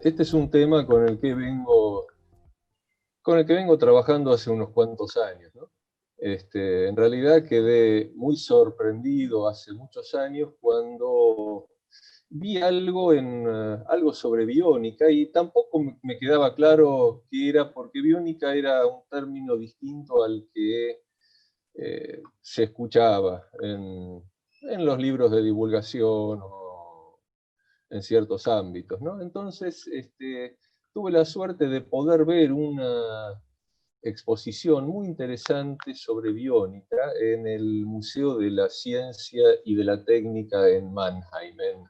Este es un tema con el que vengo trabajando hace unos cuantos años, ¿no? En realidad quedé muy sorprendido hace muchos años cuando vi algo sobre biónica y tampoco me quedaba claro qué era, porque biónica era un término distinto al que se escuchaba en los libros de divulgación o en ciertos ámbitos, ¿no? Entonces, tuve la suerte de poder ver una exposición muy interesante sobre biónica en el Museo de la Ciencia y de la Técnica en Mannheim, en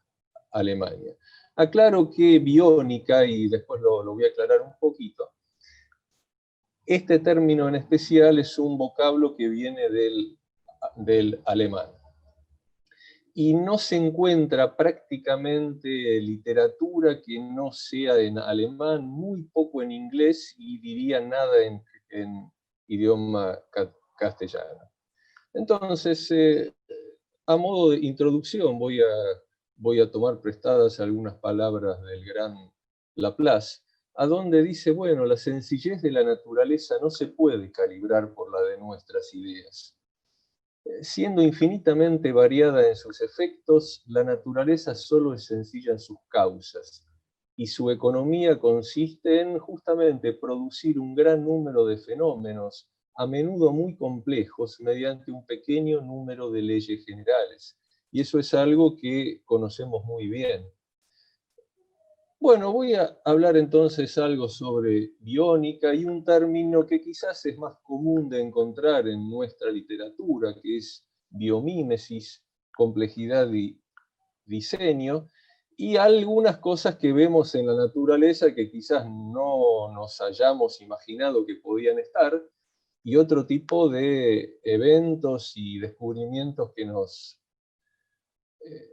Alemania. Aclaro que biónica, y después lo voy a aclarar un poquito, este término en especial es un vocablo que viene del alemán. Y no se encuentra prácticamente literatura que no sea en alemán, muy poco en inglés y diría nada en idioma castellano. Entonces, a modo de introducción, voy a tomar prestadas algunas palabras del gran Laplace, a donde dice, bueno, la sencillez de la naturaleza no se puede calibrar por la de nuestras ideas. Siendo infinitamente variada en sus efectos, la naturaleza solo es sencilla en sus causas, y su economía consiste en justamente producir un gran número de fenómenos, a menudo muy complejos, mediante un pequeño número de leyes generales. Y eso es algo que conocemos muy bien. Bueno, voy a hablar entonces algo sobre biónica y un término que quizás es más común de encontrar en nuestra literatura, que es biomímesis, complejidad y diseño, y algunas cosas que vemos en la naturaleza que quizás no nos hayamos imaginado que podían estar, y otro tipo de eventos y descubrimientos eh,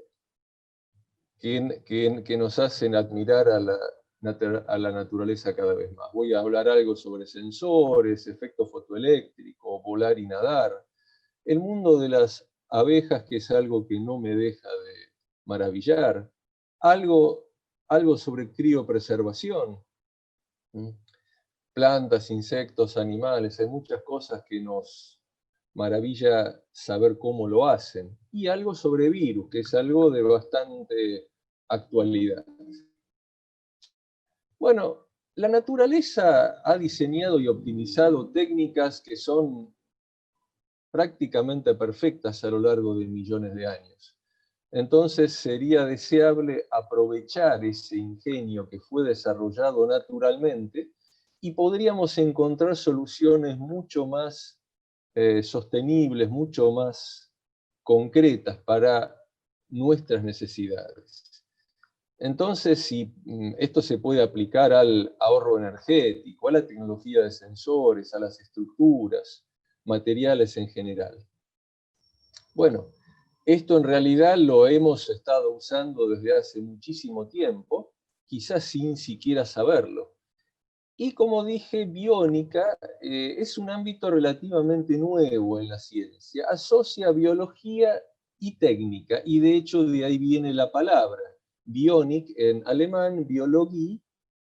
que nos hacen admirar a la naturaleza cada vez más. Voy a hablar algo sobre sensores, efecto fotoeléctrico, volar y nadar, el mundo de las abejas, que es algo que no me deja de maravillar, algo, algo sobre criopreservación, plantas, insectos, animales, hay muchas cosas que nos maravilla saber cómo lo hacen, y algo sobre virus, que es algo de bastante actualidad. Bueno, la naturaleza ha diseñado y optimizado técnicas que son prácticamente perfectas a lo largo de millones de años. Entonces sería deseable aprovechar ese ingenio que fue desarrollado naturalmente y podríamos encontrar soluciones mucho más sostenibles, mucho más concretas para nuestras necesidades. Entonces, si esto se puede aplicar al ahorro energético, a la tecnología de sensores, a las estructuras, materiales en general. Bueno, esto en realidad lo hemos estado usando desde hace muchísimo tiempo, quizás sin siquiera saberlo. Y como dije, biónica es un ámbito relativamente nuevo en la ciencia. Asocia biología y técnica, y de hecho de ahí viene la palabra. Bionic en alemán, Biologie,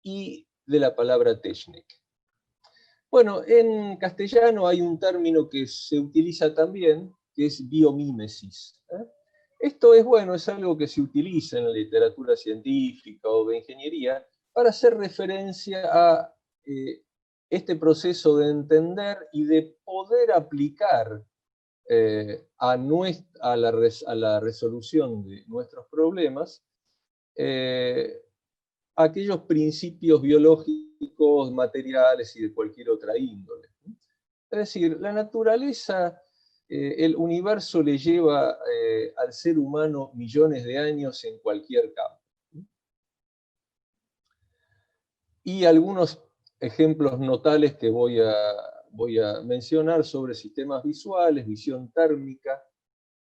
y de la palabra Technik. Bueno, en castellano hay un término que se utiliza también, que es biomímesis. Esto es bueno, es algo que se utiliza en la literatura científica o de ingeniería para hacer referencia a este proceso de entender y de poder aplicar a la resolución de nuestros problemas aquellos principios biológicos, materiales y de cualquier otra índole. Es decir, la naturaleza, el universo le lleva al ser humano millones de años en cualquier campo. Y algunos ejemplos notables que voy a mencionar sobre sistemas visuales, visión térmica,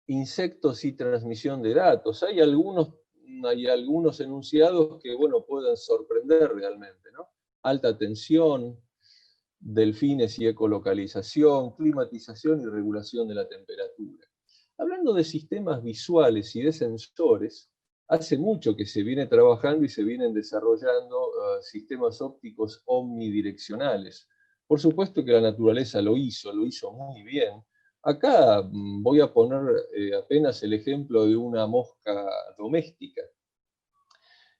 insectos y transmisión de datos. Hay algunos enunciados que, bueno, pueden sorprender realmente, ¿no? Alta tensión, delfines y ecolocalización, climatización y regulación de la temperatura. Hablando de sistemas visuales y de sensores, hace mucho que se viene trabajando y se vienen desarrollando sistemas ópticos omnidireccionales. Por supuesto que la naturaleza lo hizo muy bien. Acá voy a poner apenas el ejemplo de una mosca doméstica.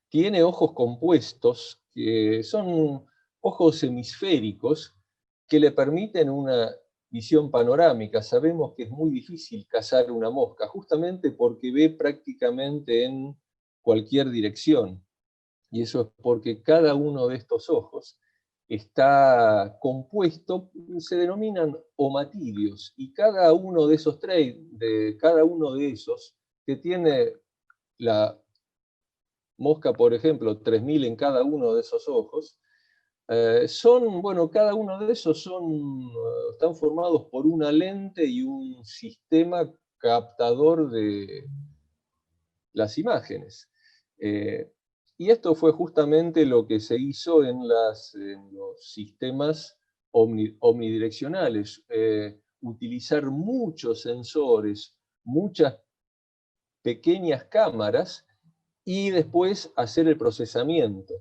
Tiene ojos compuestos, que son ojos hemisféricos, que le permiten una visión panorámica. Sabemos que es muy difícil cazar una mosca, justamente porque ve prácticamente en cualquier dirección. Y eso es porque cada uno de estos ojos está compuesto, se denominan omatídeos, y cada uno de esos cada uno de esos, que tiene la mosca, por ejemplo, 3000 en cada uno de esos ojos, bueno, cada uno de esos están formados por una lente y un sistema captador de las imágenes. Y esto fue justamente lo que se hizo en los sistemas omnidireccionales. Utilizar muchos sensores, muchas pequeñas cámaras, y después hacer el procesamiento.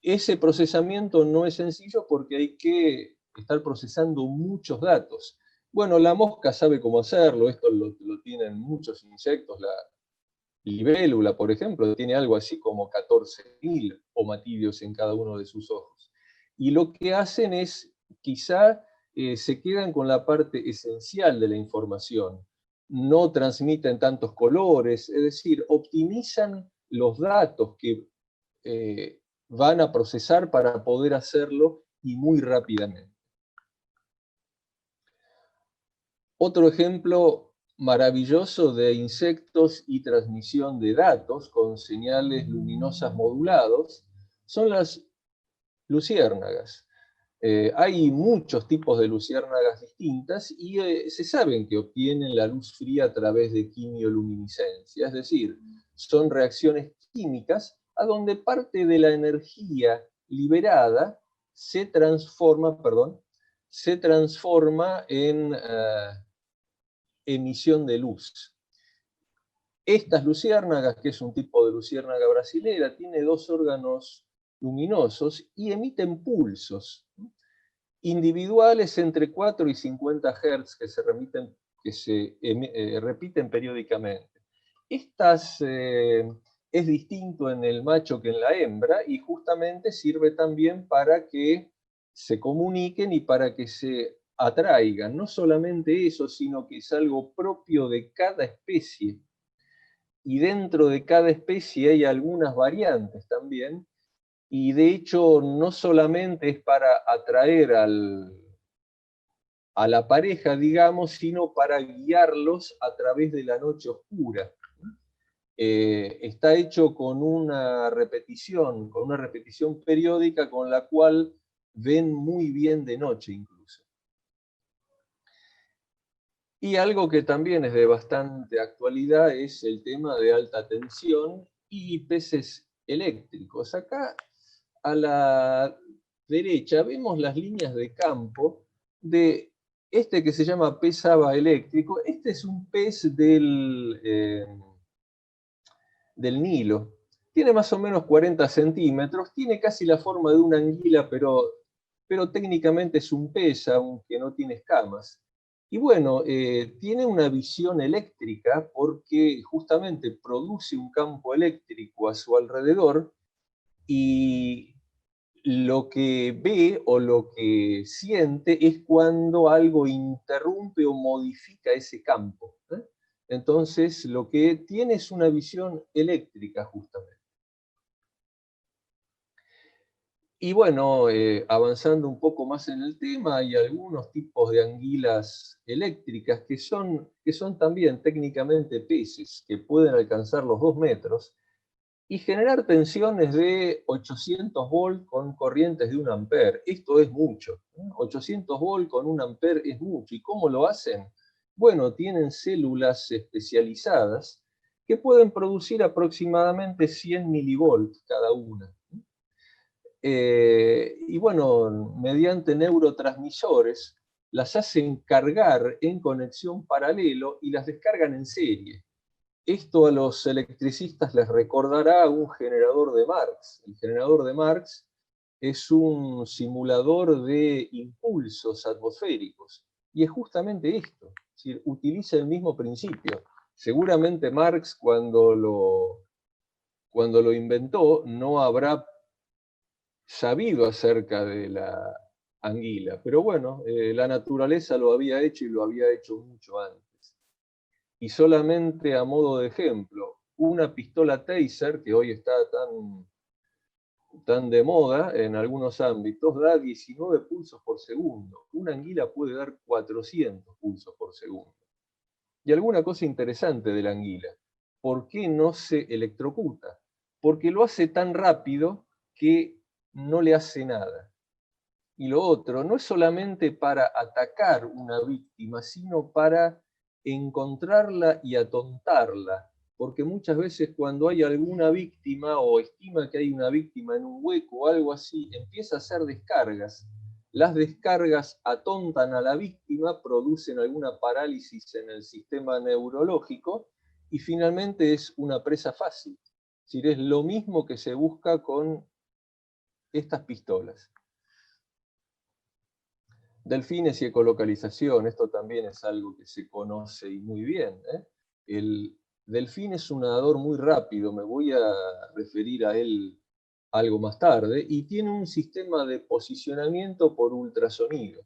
Ese procesamiento no es sencillo porque hay que estar procesando muchos datos. Bueno, la mosca sabe cómo hacerlo, esto lo tienen muchos insectos. La libélula, por ejemplo, tiene algo así como 14.000 omatídeos en cada uno de sus ojos. Y lo que hacen es, quizá se quedan con la parte esencial de la información. No transmiten tantos colores, es decir, optimizan los datos que van a procesar para poder hacerlo, y muy rápidamente. Otro ejemplo maravilloso de insectos y transmisión de datos con señales luminosas modulados son las luciérnagas. Hay muchos tipos de luciérnagas distintas y se saben que obtienen la luz fría a través de quimioluminiscencia, es decir, son reacciones químicas a donde parte de la energía liberada se transforma en emisión de luz. Estas luciérnagas, que es un tipo de luciérnaga brasilera, tiene dos órganos luminosos y emiten pulsos individuales entre 4 y 50 Hz que se repiten periódicamente. Es distinto en el macho que en la hembra, y justamente sirve también para que se comuniquen y para que se atraigan. No solamente eso, sino que es algo propio de cada especie. Y dentro de cada especie hay algunas variantes también, y de hecho no solamente es para atraer a la pareja, digamos, sino para guiarlos a través de la noche oscura. Está hecho con una repetición periódica con la cual ven muy bien de noche incluso. Y algo que también es de bastante actualidad es el tema de alta tensión y peces eléctricos. Acá a la derecha vemos las líneas de campo de este que se llama pez haba eléctrico. Este es un pez del Nilo. Tiene más o menos 40 centímetros, tiene casi la forma de una anguila, pero técnicamente es un pez, aunque no tiene escamas. Y bueno, tiene una visión eléctrica porque justamente produce un campo eléctrico a su alrededor, y lo que ve o lo que siente es cuando algo interrumpe o modifica ese campo. Entonces, lo que tiene es una visión eléctrica justamente. Y bueno, avanzando un poco más en el tema, hay algunos tipos de anguilas eléctricas que son también técnicamente peces, que pueden alcanzar los 2 metros y generar tensiones de 800 volts con corrientes de 1 ampere. Esto es mucho. 800 volts con 1 ampere es mucho. ¿Y cómo lo hacen? Bueno, tienen células especializadas que pueden producir aproximadamente 100 milivolts cada una. Y bueno, mediante neurotransmisores las hacen cargar en conexión paralelo y las descargan en serie. Esto a los electricistas les recordará un generador de Marx. El generador de Marx es un simulador de impulsos atmosféricos. Y es justamente esto, es decir, utiliza el mismo principio. Seguramente Marx, cuando lo inventó, no habrá sabido acerca de la anguila, pero bueno, la naturaleza lo había hecho y lo había hecho mucho antes. Y solamente a modo de ejemplo, una pistola Taser, que hoy está tan de moda en algunos ámbitos, da 19 pulsos por segundo. Una anguila puede dar 400 pulsos por segundo. Y alguna cosa interesante de la anguila, ¿por qué no se electrocuta? Porque lo hace tan rápido que no le hace nada. Y lo otro, no es solamente para atacar una víctima, sino para encontrarla y atontarla. Porque muchas veces cuando hay alguna víctima o estima que hay una víctima en un hueco o algo así, empieza a hacer descargas. Las descargas atontan a la víctima, producen alguna parálisis en el sistema neurológico y finalmente es una presa fácil. Es decir, es lo mismo que se busca con estas pistolas. Delfines y ecolocalización, esto también es algo que se conoce y muy bien. El delfín es un nadador muy rápido, me voy a referir a él algo más tarde, y tiene un sistema de posicionamiento por ultrasonido.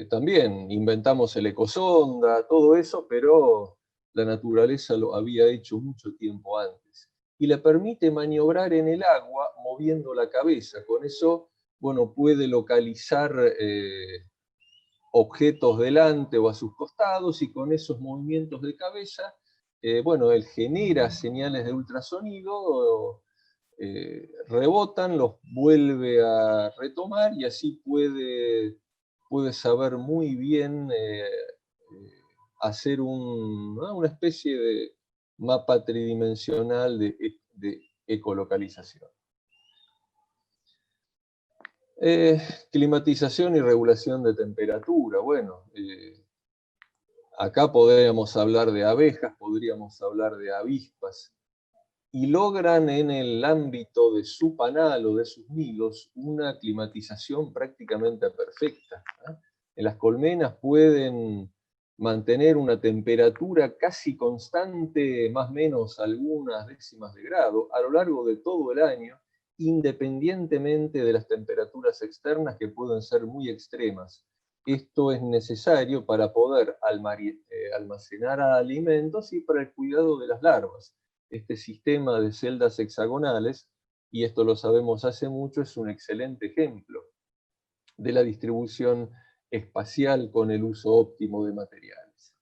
También inventamos el ecosonda, todo eso, pero la naturaleza lo había hecho mucho tiempo antes. Y le permite maniobrar en el agua moviendo la cabeza. Con eso, bueno, puede localizar objetos delante o a sus costados, y con esos movimientos de cabeza, bueno, él genera señales de ultrasonido, rebotan, los vuelve a retomar y así puede saber muy bien hacer una especie de mapa tridimensional de ecolocalización. Climatización y regulación de temperatura. Bueno, acá podríamos hablar de abejas, podríamos hablar de avispas, y logran en el ámbito de su panal o de sus nidos una climatización prácticamente perfecta. En las colmenas pueden mantener una temperatura casi constante, más o menos algunas décimas de grado, a lo largo de todo el año, independientemente de las temperaturas externas que pueden ser muy extremas. Esto es necesario para poder almacenar alimentos y para el cuidado de las larvas. Este sistema de celdas hexagonales, y esto lo sabemos hace mucho, es un excelente ejemplo de la distribución espacial con el uso óptimo de materiales.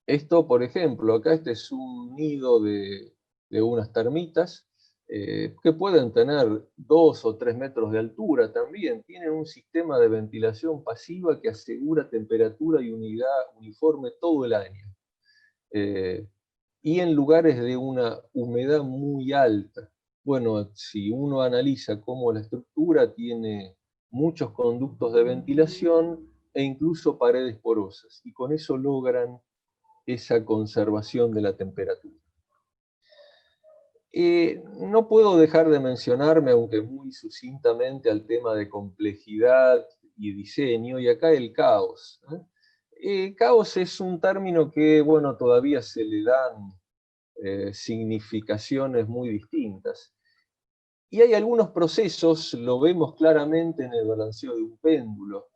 Esto, por ejemplo, acá este es un nido de unas termitas que pueden tener 2 o 3 metros de altura también. Tienen un sistema de ventilación pasiva que asegura temperatura y unidad uniforme todo el año. Y en lugares de una humedad muy alta. Bueno, si uno analiza cómo la estructura tiene muchos conductos de ventilación e incluso paredes porosas, y con eso logran esa conservación de la temperatura. No puedo dejar de mencionarme, aunque muy sucintamente, al tema de complejidad y diseño, y acá el caos. Caos es un término que, bueno, todavía se le dan significaciones muy distintas. Y hay algunos procesos, lo vemos claramente en el balanceo de un péndulo.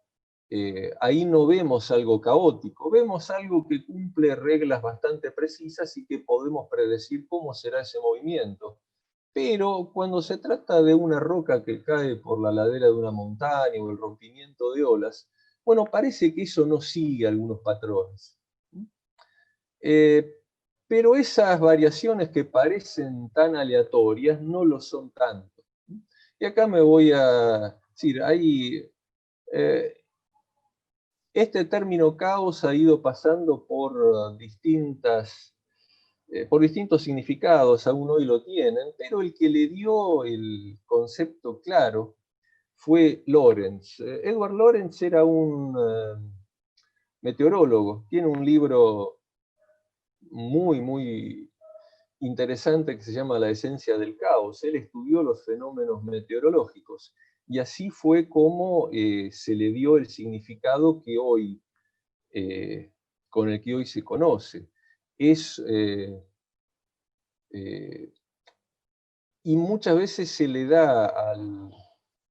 Ahí no vemos algo caótico, vemos algo que cumple reglas bastante precisas y que podemos predecir cómo será ese movimiento. Pero cuando se trata de una roca que cae por la ladera de una montaña o el rompimiento de olas, bueno, parece que eso no sigue algunos patrones. Pero esas variaciones que parecen tan aleatorias no lo son tanto. Y acá me voy a decir, este término caos ha ido pasando por distintos significados, aún hoy lo tienen, pero el que le dio el concepto claro fue Lorentz. Edward Lorenz era un meteorólogo, tiene un libro muy interesante que se llama La esencia del caos. Él estudió los fenómenos meteorológicos y así fue como se le dio el significado que hoy, con el que hoy se conoce. Y muchas veces se le da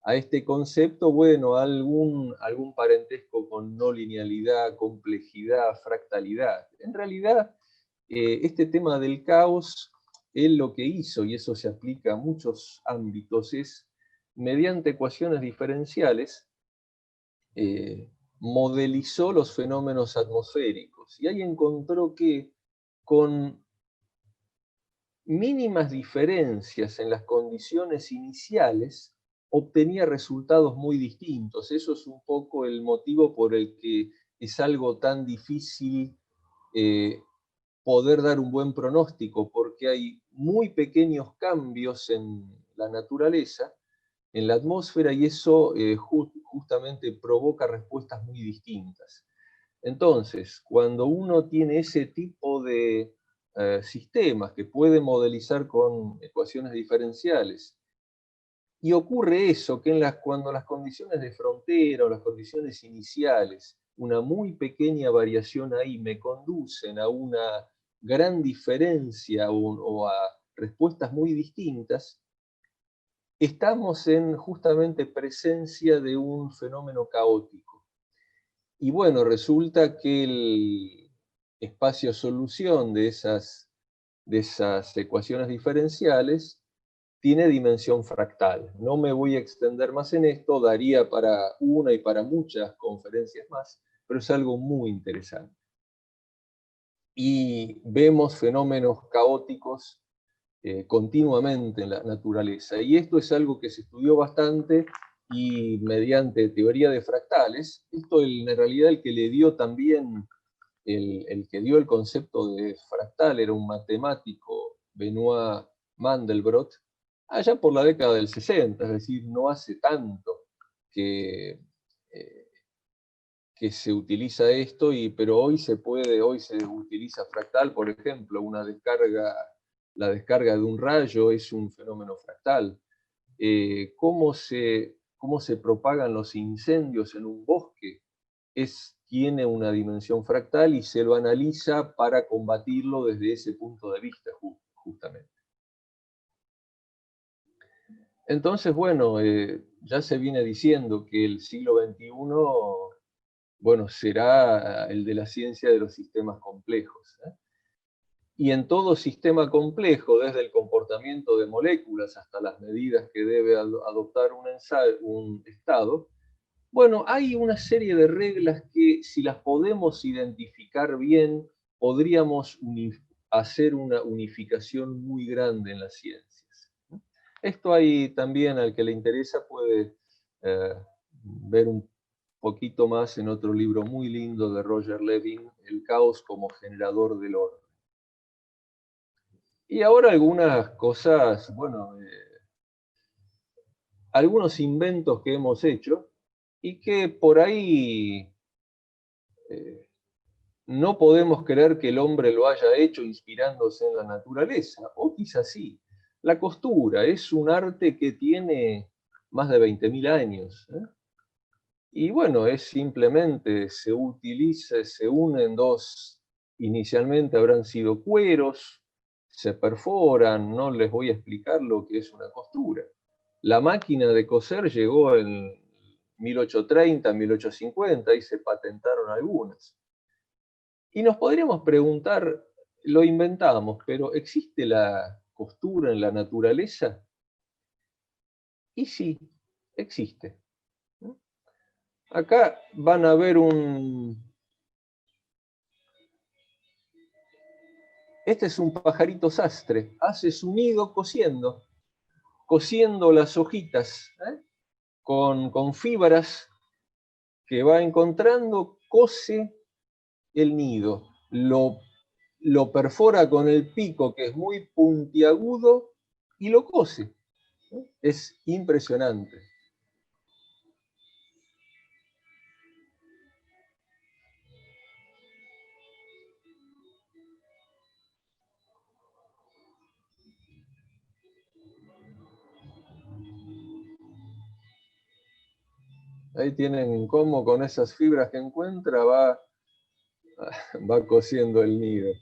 a este concepto, bueno, algún parentesco con no linealidad, complejidad, fractalidad. En realidad, este tema del caos, él lo que hizo, y eso se aplica a muchos ámbitos, es, mediante ecuaciones diferenciales, modelizó los fenómenos atmosféricos. Y ahí encontró que con mínimas diferencias en las condiciones iniciales, obtenía resultados muy distintos. Eso es un poco el motivo por el que es algo tan difícil poder dar un buen pronóstico, porque hay muy pequeños cambios en la naturaleza, en la atmósfera, y eso justamente provoca respuestas muy distintas. Entonces, cuando uno tiene ese tipo de sistemas que puede modelizar con ecuaciones diferenciales, y ocurre eso, que cuando las condiciones de frontera o las condiciones iniciales, una muy pequeña variación ahí me conducen a una gran diferencia o a respuestas muy distintas, estamos en justamente presencia de un fenómeno caótico. Y bueno, resulta que el espacio-solución de esas ecuaciones diferenciales tiene dimensión fractal. No me voy a extender más en esto, daría para una y para muchas conferencias más, pero es algo muy interesante. Y vemos fenómenos caóticos continuamente en la naturaleza. Y esto es algo que se estudió bastante y mediante teoría de fractales, esto en realidad el que le dio también, el que dio el concepto de fractal era un matemático, Benoit Mandelbrot, allá por la década del 60, es decir, no hace tanto que, que se utiliza esto, pero hoy se utiliza fractal, por ejemplo, la descarga de un rayo es un fenómeno fractal. Cómo se propagan los incendios en un bosque tiene una dimensión fractal y se lo analiza para combatirlo desde ese punto de vista, justamente. Entonces, bueno, ya se viene diciendo que el siglo XXI, bueno, será el de la ciencia de los sistemas complejos, ¿eh? Y en todo sistema complejo, desde el comportamiento de moléculas hasta las medidas que debe adoptar un estado, bueno, hay una serie de reglas que, si las podemos identificar bien, podríamos hacer una unificación muy grande en las ciencias. Esto hay también, al que le interesa, puede ver un poquito más en otro libro muy lindo de Roger Levin, El caos como generador del orden. Y ahora algunas cosas, bueno, algunos inventos que hemos hecho y que por ahí no podemos creer que el hombre lo haya hecho inspirándose en la naturaleza, o quizás sí. La costura es un arte que tiene más de 20.000 años, ¿eh? Y bueno, es simplemente, se unen dos, inicialmente habrán sido cueros, se perforan, no les voy a explicar lo que es una costura. La máquina de coser llegó en 1830, 1850 y se patentaron algunas. Y nos podríamos preguntar, lo inventamos, pero ¿existe la costura en la naturaleza? Y sí, existe. Acá van a ver este es un pajarito sastre, hace su nido cosiendo las hojitas, ¿eh? Con fibras que va encontrando, cose el nido, lo perfora con el pico, que es muy puntiagudo, y lo cose. Es impresionante. Ahí tienen cómo con esas fibras que encuentra va cosiendo el nido.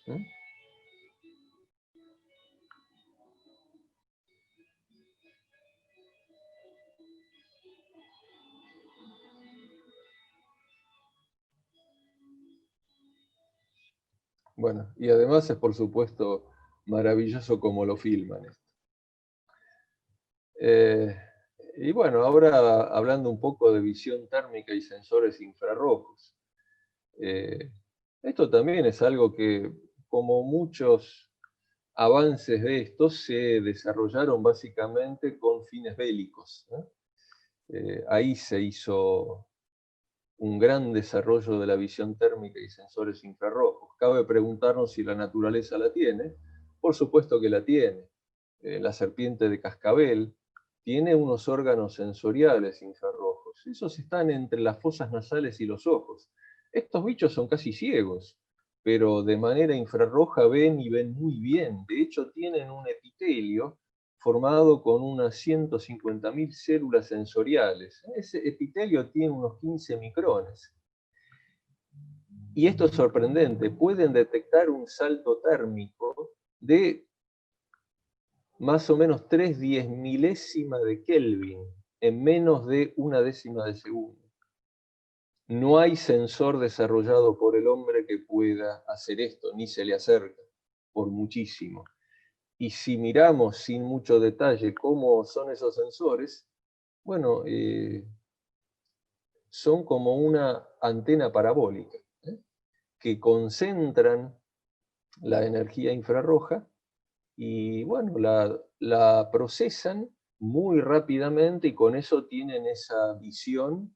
¿Mm? Bueno, y además es por supuesto maravilloso cómo lo filman esto. Y bueno, ahora hablando un poco de visión térmica y sensores infrarrojos. Esto también es algo que, como muchos avances de estos, se desarrollaron básicamente con fines bélicos, ¿no? Ahí se hizo un gran desarrollo de la visión térmica y sensores infrarrojos. Cabe preguntarnos si la naturaleza la tiene. Por supuesto que la tiene. La serpiente de cascabel tiene unos órganos sensoriales infrarrojos. Esos están entre las fosas nasales y los ojos. Estos bichos son casi ciegos, pero de manera infrarroja ven y ven muy bien. De hecho, tienen un epitelio formado con unas 150.000 células sensoriales. Ese epitelio tiene unos 15 micrones. Y esto es sorprendente, pueden detectar un salto térmico de más o menos 3/10 milésima de Kelvin en menos de una décima de segundo. No hay sensor desarrollado por el hombre que pueda hacer esto, ni se le acerca, por muchísimo. Y si miramos sin mucho detalle cómo son esos sensores, bueno, son como una antena parabólica, que concentran la energía infrarroja y bueno, la procesan muy rápidamente y con eso tienen esa visión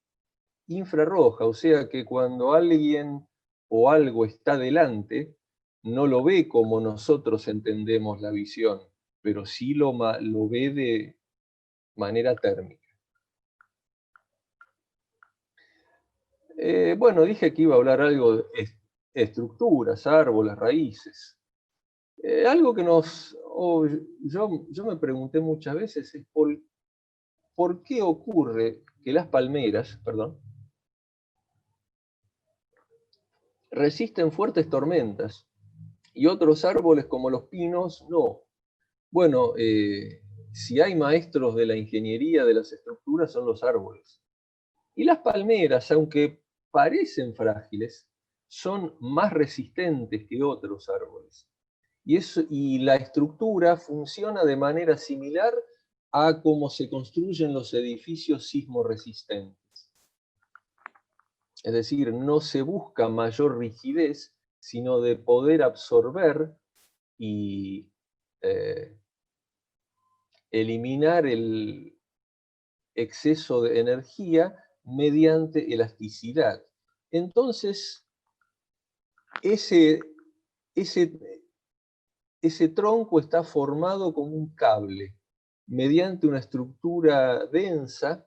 infrarroja, o sea que cuando alguien o algo está delante, no lo ve como nosotros entendemos la visión, pero sí lo ve de manera térmica. Bueno, dije que iba a hablar algo de estructuras, árboles, raíces. Algo que yo me pregunté muchas veces es por qué ocurre que las palmeras, perdón, resisten fuertes tormentas y otros árboles como los pinos no. Bueno, si hay maestros de la ingeniería de las estructuras son los árboles. Y las palmeras, aunque parecen frágiles, son más resistentes que otros árboles. Y la estructura funciona de manera similar a cómo se construyen los edificios sismoresistentes. Es decir, no se busca mayor rigidez, sino de poder absorber y eliminar el exceso de energía mediante elasticidad. Entonces, ese tronco está formado como un cable, mediante una estructura densa,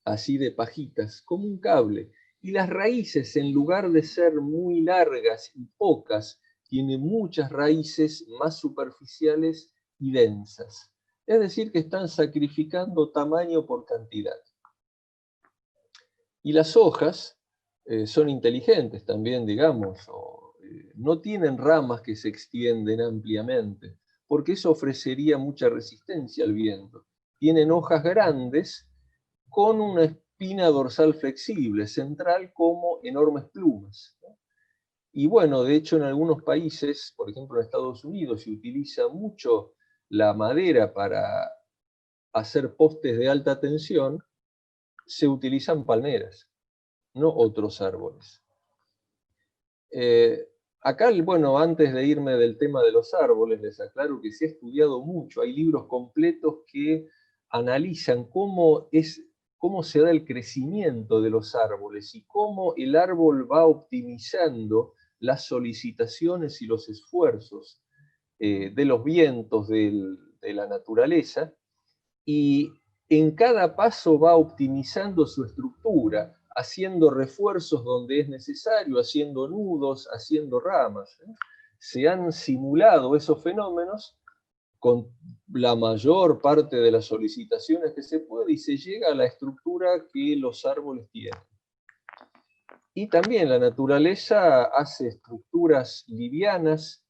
así de pajitas, como un cable. Y las raíces, en lugar de ser muy largas y pocas, tienen muchas raíces más superficiales y densas. Es decir, que están sacrificando tamaño por cantidad. Y las hojas son inteligentes también, digamos, no tienen ramas que se extienden ampliamente, porque eso ofrecería mucha resistencia al viento. Tienen hojas grandes con una espina dorsal flexible, central, como enormes plumas. Y bueno, de hecho en algunos países, por ejemplo en Estados Unidos, se utiliza mucho la madera para hacer postes de alta tensión, se utilizan palmeras, no otros árboles. Acá, bueno, antes de irme del tema de los árboles, les aclaro que se ha estudiado mucho, hay libros completos que analizan cómo se da el crecimiento de los árboles y cómo el árbol va optimizando las solicitaciones y los esfuerzos de los vientos de la naturaleza, y en cada paso va optimizando su estructura, haciendo refuerzos donde es necesario, haciendo nudos, haciendo ramas. Se han simulado esos fenómenos con la mayor parte de las solicitaciones que se puede y se llega a la estructura que los árboles tienen. Y también la naturaleza hace estructuras livianas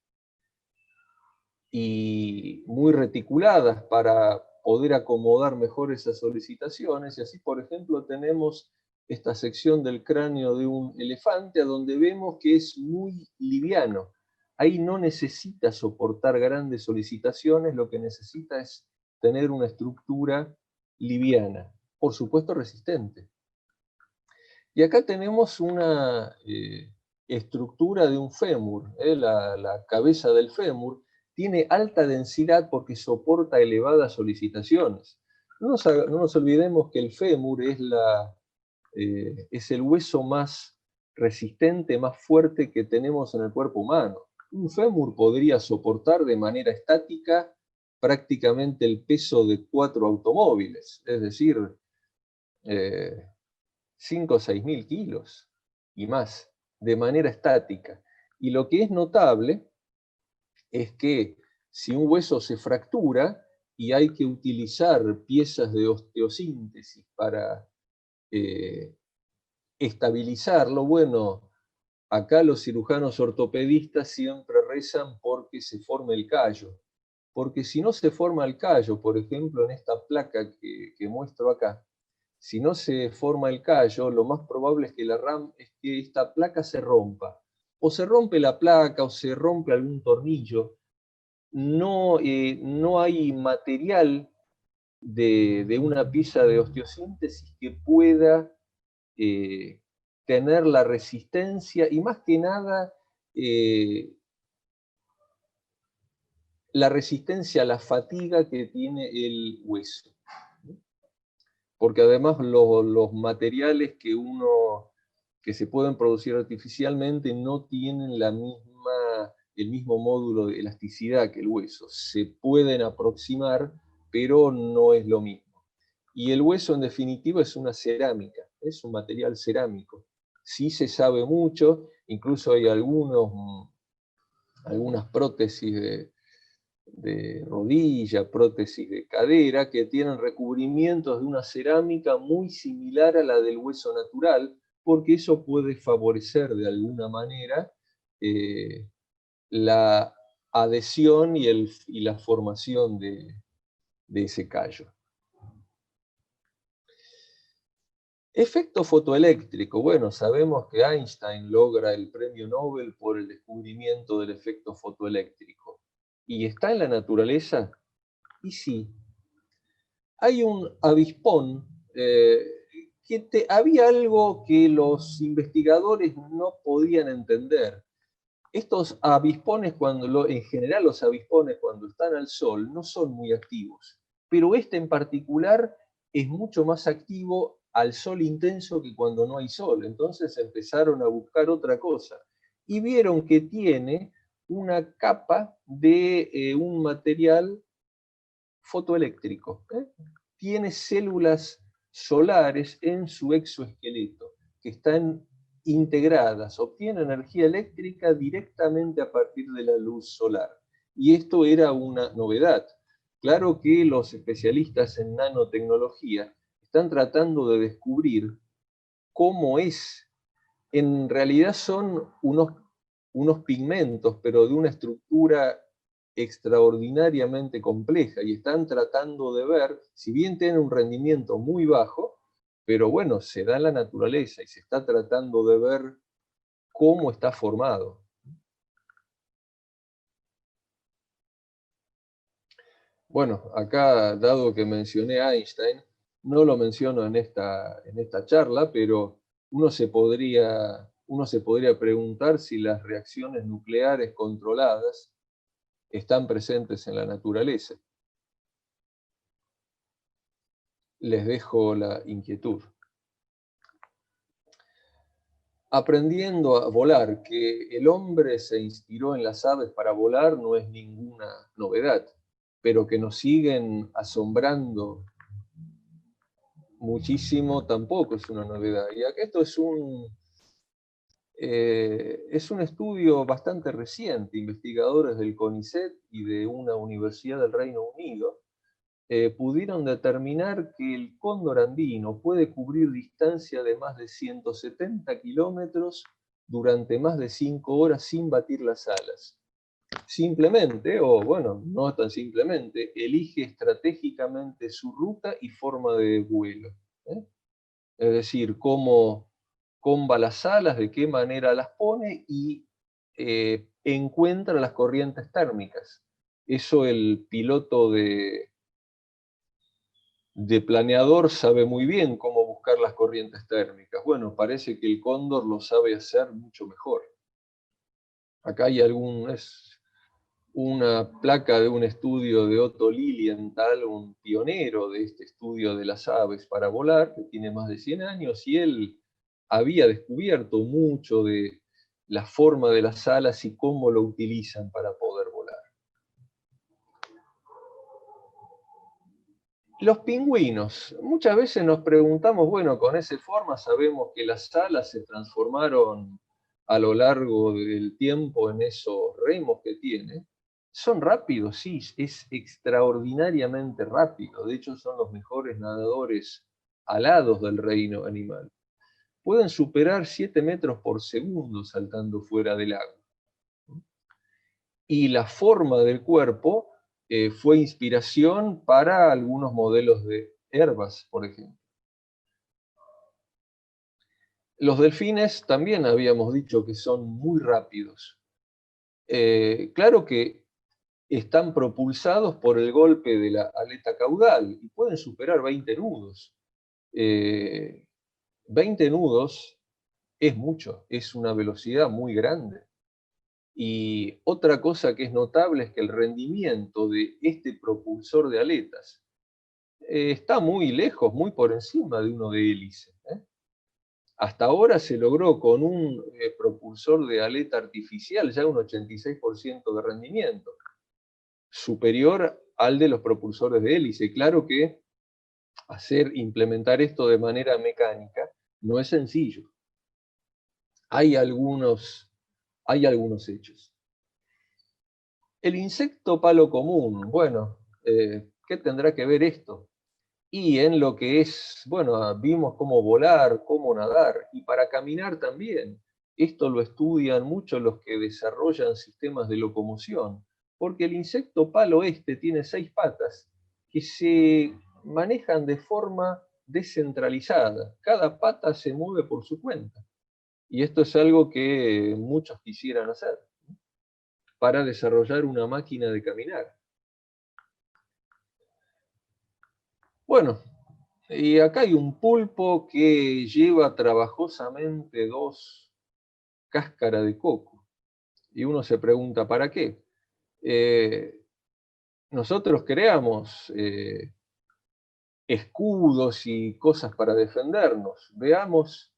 y muy reticuladas para poder acomodar mejor esas solicitaciones. Y así, por ejemplo, tenemos esta sección del cráneo de un elefante, a donde vemos que es muy liviano. Ahí no necesita soportar grandes solicitaciones, lo que necesita es tener una estructura liviana, por supuesto resistente. Y acá tenemos una estructura de un fémur, la cabeza del fémur tiene alta densidad porque soporta elevadas solicitaciones. No nos olvidemos que el fémur es el hueso más resistente, más fuerte que tenemos en el cuerpo humano. Un fémur podría soportar de manera estática prácticamente el peso de 4 automóviles, es decir, 5 o 6 mil kilos y más, de manera estática. Y lo que es notable es que si un hueso se fractura y hay que utilizar piezas de osteosíntesis para estabilizarlo, bueno, acá los cirujanos ortopedistas siempre rezan porque se forme el callo. Porque si no se forma el callo, por ejemplo, en esta placa que muestro acá, si no se forma el callo, lo más probable es que esta placa se rompa. O se rompe la placa o se rompe algún tornillo. No, no hay material de una pieza de osteosíntesis que pueda tener la resistencia y más que nada la resistencia a la fatiga que tiene el hueso. Porque además los materiales que se pueden producir artificialmente no tienen el mismo módulo de elasticidad que el hueso. Se pueden aproximar, pero no es lo mismo. Y el hueso, en definitiva, es una cerámica, es un material cerámico. Sí se sabe mucho, incluso hay algunas prótesis de rodilla, prótesis de cadera, que tienen recubrimientos de una cerámica muy similar a la del hueso natural, porque eso puede favorecer de alguna manera la adhesión y la formación de ese callo. Efecto fotoeléctrico. Bueno, sabemos que Einstein logra el premio Nobel por el descubrimiento del efecto fotoeléctrico. ¿Y está en la naturaleza? Y sí. Hay un avispón, había algo que los investigadores no podían entender. Estos avispones, en general los avispones cuando están al sol no son muy activos, pero este en particular es mucho más activo al sol intenso que cuando no hay sol. Entonces empezaron a buscar otra cosa y vieron que tiene una capa de un material fotoeléctrico. Tiene células solares en su exoesqueleto que están integradas, obtiene energía eléctrica directamente a partir de la luz solar. Y esto era una novedad. Claro que los especialistas en nanotecnología están tratando de descubrir cómo es. En realidad son unos pigmentos, pero de una estructura extraordinariamente compleja y están tratando de ver, si bien tienen un rendimiento muy bajo, pero bueno, se da en la naturaleza y se está tratando de ver cómo está formado. Bueno, acá, dado que mencioné a Einstein, no lo menciono en esta charla, pero uno se podría preguntar si las reacciones nucleares controladas están presentes en la naturaleza. Les dejo la inquietud. Aprendiendo a volar, que el hombre se inspiró en las aves para volar no es ninguna novedad, pero que nos siguen asombrando muchísimo tampoco es una novedad. Y acá esto es un estudio bastante reciente. Investigadores del CONICET y de una universidad del Reino Unido pudieron determinar que el cóndor andino puede cubrir distancia de más de 170 kilómetros durante más de 5 horas sin batir las alas. Simplemente, o bueno, no tan simplemente, elige estratégicamente su ruta y forma de vuelo. Es decir, cómo comba las alas, de qué manera las pone y encuentra las corrientes térmicas. Eso el piloto de planeador sabe muy bien cómo buscar las corrientes térmicas. Bueno, parece que el cóndor lo sabe hacer mucho mejor. Acá hay es una placa de un estudio de Otto Lilienthal, un pionero de este estudio de las aves para volar, que tiene más de 100 años, y él había descubierto mucho de la forma de las alas y cómo lo utilizan para poder volar. Los pingüinos. Muchas veces nos preguntamos, bueno, con esa forma sabemos que las alas se transformaron a lo largo del tiempo en esos remos que tiene. Son rápidos, sí, es extraordinariamente rápido. De hecho, son los mejores nadadores alados del reino animal. Pueden superar 7 metros por segundo saltando fuera del agua. Y la forma del cuerpo fue inspiración para algunos modelos de Airbus, por ejemplo. Los delfines también habíamos dicho que son muy rápidos. Claro que están propulsados por el golpe de la aleta caudal y pueden superar 20 nudos. 20 nudos es mucho, es una velocidad muy grande. Y otra cosa que es notable es que el rendimiento de este propulsor de aletas está muy lejos, muy por encima de uno de hélice. Hasta ahora se logró con un propulsor de aleta artificial ya un 86% de rendimiento, superior al de los propulsores de hélice. Claro que implementar esto de manera mecánica no es sencillo. Hay algunos hechos. El insecto palo común, bueno, ¿qué tendrá que ver esto? Y en lo que es, bueno, vimos cómo volar, cómo nadar, y para caminar también. Esto lo estudian mucho los que desarrollan sistemas de locomoción, porque el insecto palo tiene 6 patas que se manejan de forma descentralizada. Cada pata se mueve por su cuenta. Y esto es algo que muchos quisieran hacer para desarrollar una máquina de caminar. Bueno, y acá hay un pulpo que lleva trabajosamente 2 cáscaras de coco. Y uno se pregunta, ¿para qué? Nosotros creamos escudos y cosas para defendernos. Veamos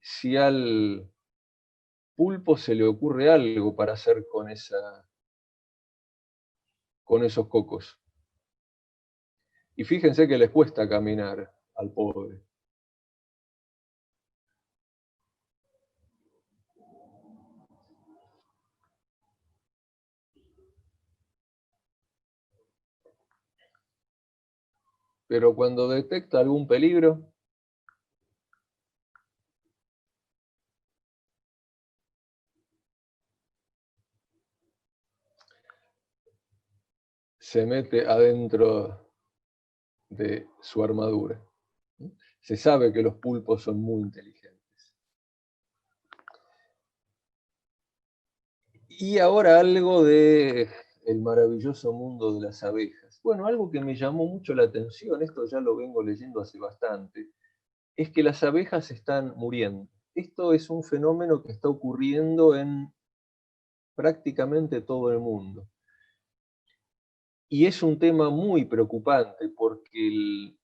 si al pulpo se le ocurre algo para hacer con esos cocos. Y fíjense que les cuesta caminar al pobre. Pero cuando detecta algún peligro, se mete adentro de su armadura. Se sabe que los pulpos son muy inteligentes. Y ahora algo de el maravilloso mundo de las abejas. Bueno, algo que me llamó mucho la atención, esto ya lo vengo leyendo hace bastante, es que las abejas están muriendo. Esto es un fenómeno que está ocurriendo en prácticamente todo el mundo. Y es un tema muy preocupante porque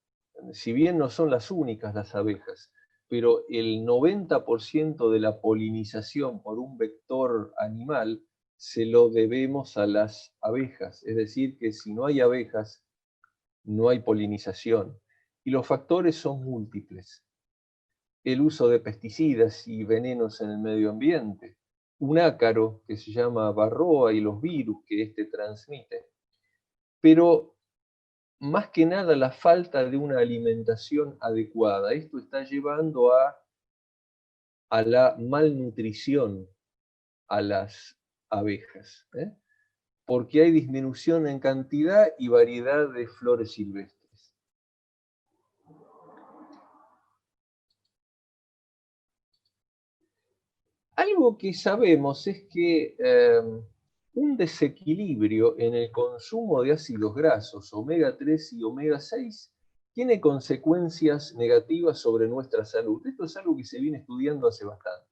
si bien no son las únicas las abejas, pero el 90% de la polinización por un vector animal se lo debemos a las abejas. Es decir, que si no hay abejas, no hay polinización. y los factores son múltiples. El uso de pesticidas y venenos en el medio ambiente, un ácaro que se llama varroa y los virus que éste transmite, pero más que nada la falta de una alimentación adecuada. Esto está llevando a la malnutrición a las abejas, porque hay disminución en cantidad y variedad de flores silvestres. Algo que sabemos es que un desequilibrio en el consumo de ácidos grasos, omega 3 y omega 6, tiene consecuencias negativas sobre nuestra salud. Esto es algo que se viene estudiando hace bastante.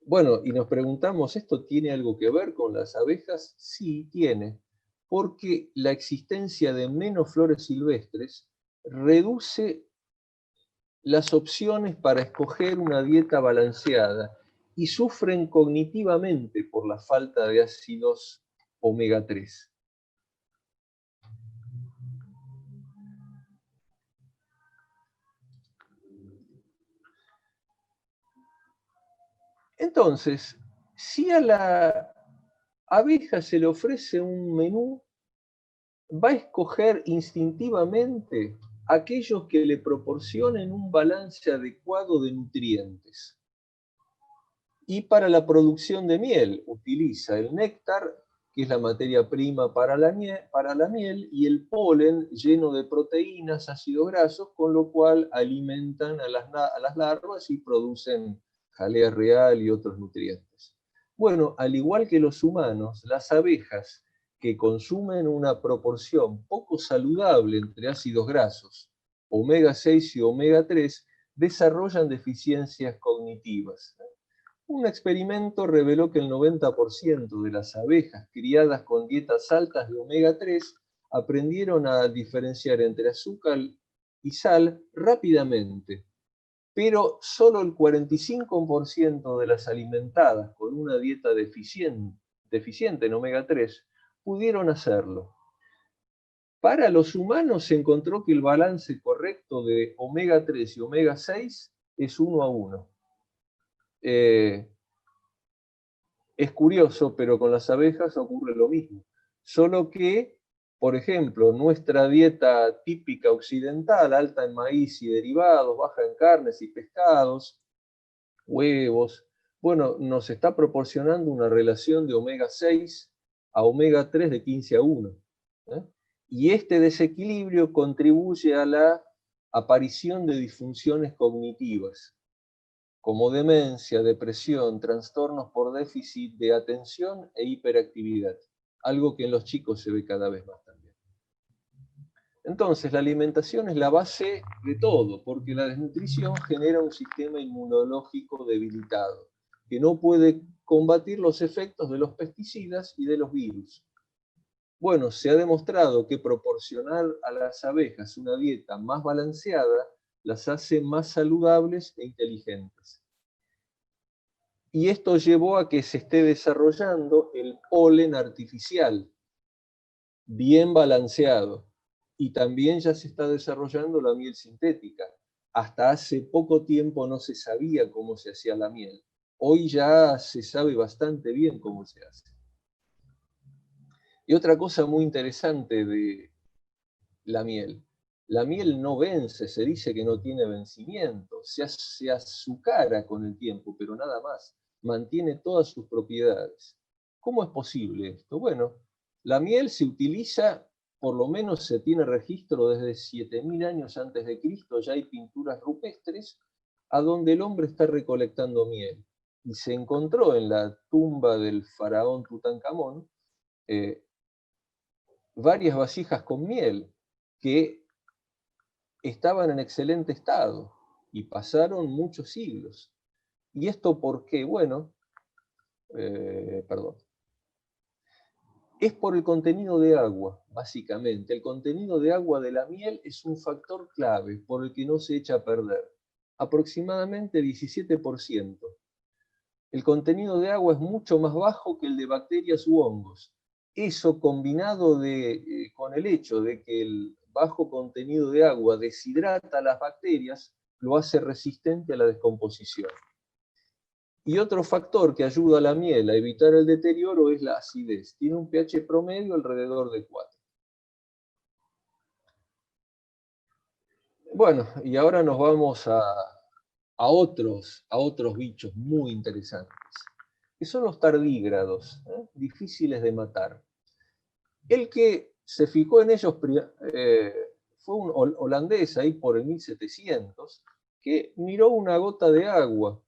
Bueno, y nos preguntamos, ¿esto tiene algo que ver con las abejas? Sí, tiene, porque la existencia de menos flores silvestres reduce las opciones para escoger una dieta balanceada y sufren cognitivamente por la falta de ácidos omega 3. Entonces, si a la abeja se le ofrece un menú, va a escoger instintivamente aquellos que le proporcionen un balance adecuado de nutrientes. Y para la producción de miel utiliza el néctar, que es la materia prima para la miel, y el polen lleno de proteínas, ácidos grasos, con lo cual alimentan a las larvas y producen jalea real y otros nutrientes. Bueno, al igual que los humanos, las abejas que consumen una proporción poco saludable entre ácidos grasos, omega 6 y omega 3, desarrollan deficiencias cognitivas. Un experimento reveló que el 90% de las abejas criadas con dietas altas de omega 3 aprendieron a diferenciar entre azúcar y sal rápidamente, pero solo el 45% de las alimentadas con una dieta deficiente en omega 3 pudieron hacerlo. Para los humanos se encontró que el balance correcto de omega 3 y omega 6 es 1:1. Es curioso, pero con las abejas ocurre lo mismo. Solo que, por ejemplo, nuestra dieta típica occidental, alta en maíz y derivados, baja en carnes y pescados, huevos, bueno, nos está proporcionando una relación de omega 6 a omega 3 de 15:1. Y este desequilibrio contribuye a la aparición de disfunciones cognitivas, como demencia, depresión, trastornos por déficit de atención e hiperactividad, algo que en los chicos se ve cada vez más también. Entonces, la alimentación es la base de todo, porque la desnutrición genera un sistema inmunológico debilitado, que no puede combatir los efectos de los pesticidas y de los virus. Bueno, se ha demostrado que proporcionar a las abejas una dieta más balanceada las hace más saludables e inteligentes. Y esto llevó a que se esté desarrollando el polen artificial, bien balanceado. Y también ya se está desarrollando la miel sintética. Hasta hace poco tiempo no se sabía cómo se hacía la miel. Hoy ya se sabe bastante bien cómo se hace. Y otra cosa muy interesante de la miel no vence, se dice que no tiene vencimiento, se azucara con el tiempo, pero nada más, mantiene todas sus propiedades. ¿Cómo es posible esto? Bueno, la miel se utiliza, por lo menos se tiene registro desde 7000 años antes de Cristo, ya hay pinturas rupestres a donde el hombre está recolectando miel. Y se encontró en la tumba del faraón Tutankamón varias vasijas con miel que estaban en excelente estado y pasaron muchos siglos. ¿Y esto por qué? Bueno, es por el contenido de agua, básicamente. El contenido de agua de la miel es un factor clave por el que no se echa a perder. Aproximadamente 17%. El contenido de agua es mucho más bajo que el de bacterias u hongos. Eso combinado con el hecho de que bajo contenido de agua deshidrata a las bacterias, lo hace resistente a la descomposición. Y otro factor que ayuda a la miel a evitar el deterioro es la acidez. Tiene un pH promedio alrededor de 4. Bueno, y ahora nos vamos a otros bichos muy interesantes, que son los tardígrados, difíciles de matar. El que se fijó en ellos fue un holandés ahí por el 1700, que miró una gota de agua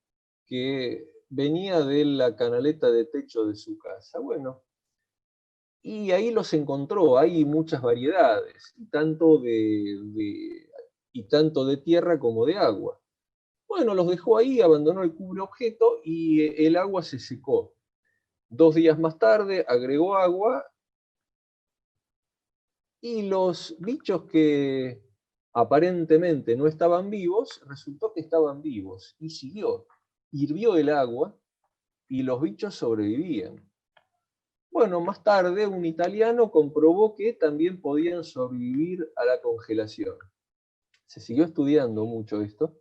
que venía de la canaleta de techo de su casa. Bueno, y ahí los encontró, hay muchas variedades, tanto de tierra como de agua. Bueno, los dejó ahí, abandonó el cubre objeto y el agua se secó. 2 días más tarde agregó agua y los bichos que aparentemente no estaban vivos, resultó que estaban vivos y siguió. Hirvió el agua y los bichos sobrevivían. Bueno, más tarde un italiano comprobó que también podían sobrevivir a la congelación. Se siguió estudiando mucho esto.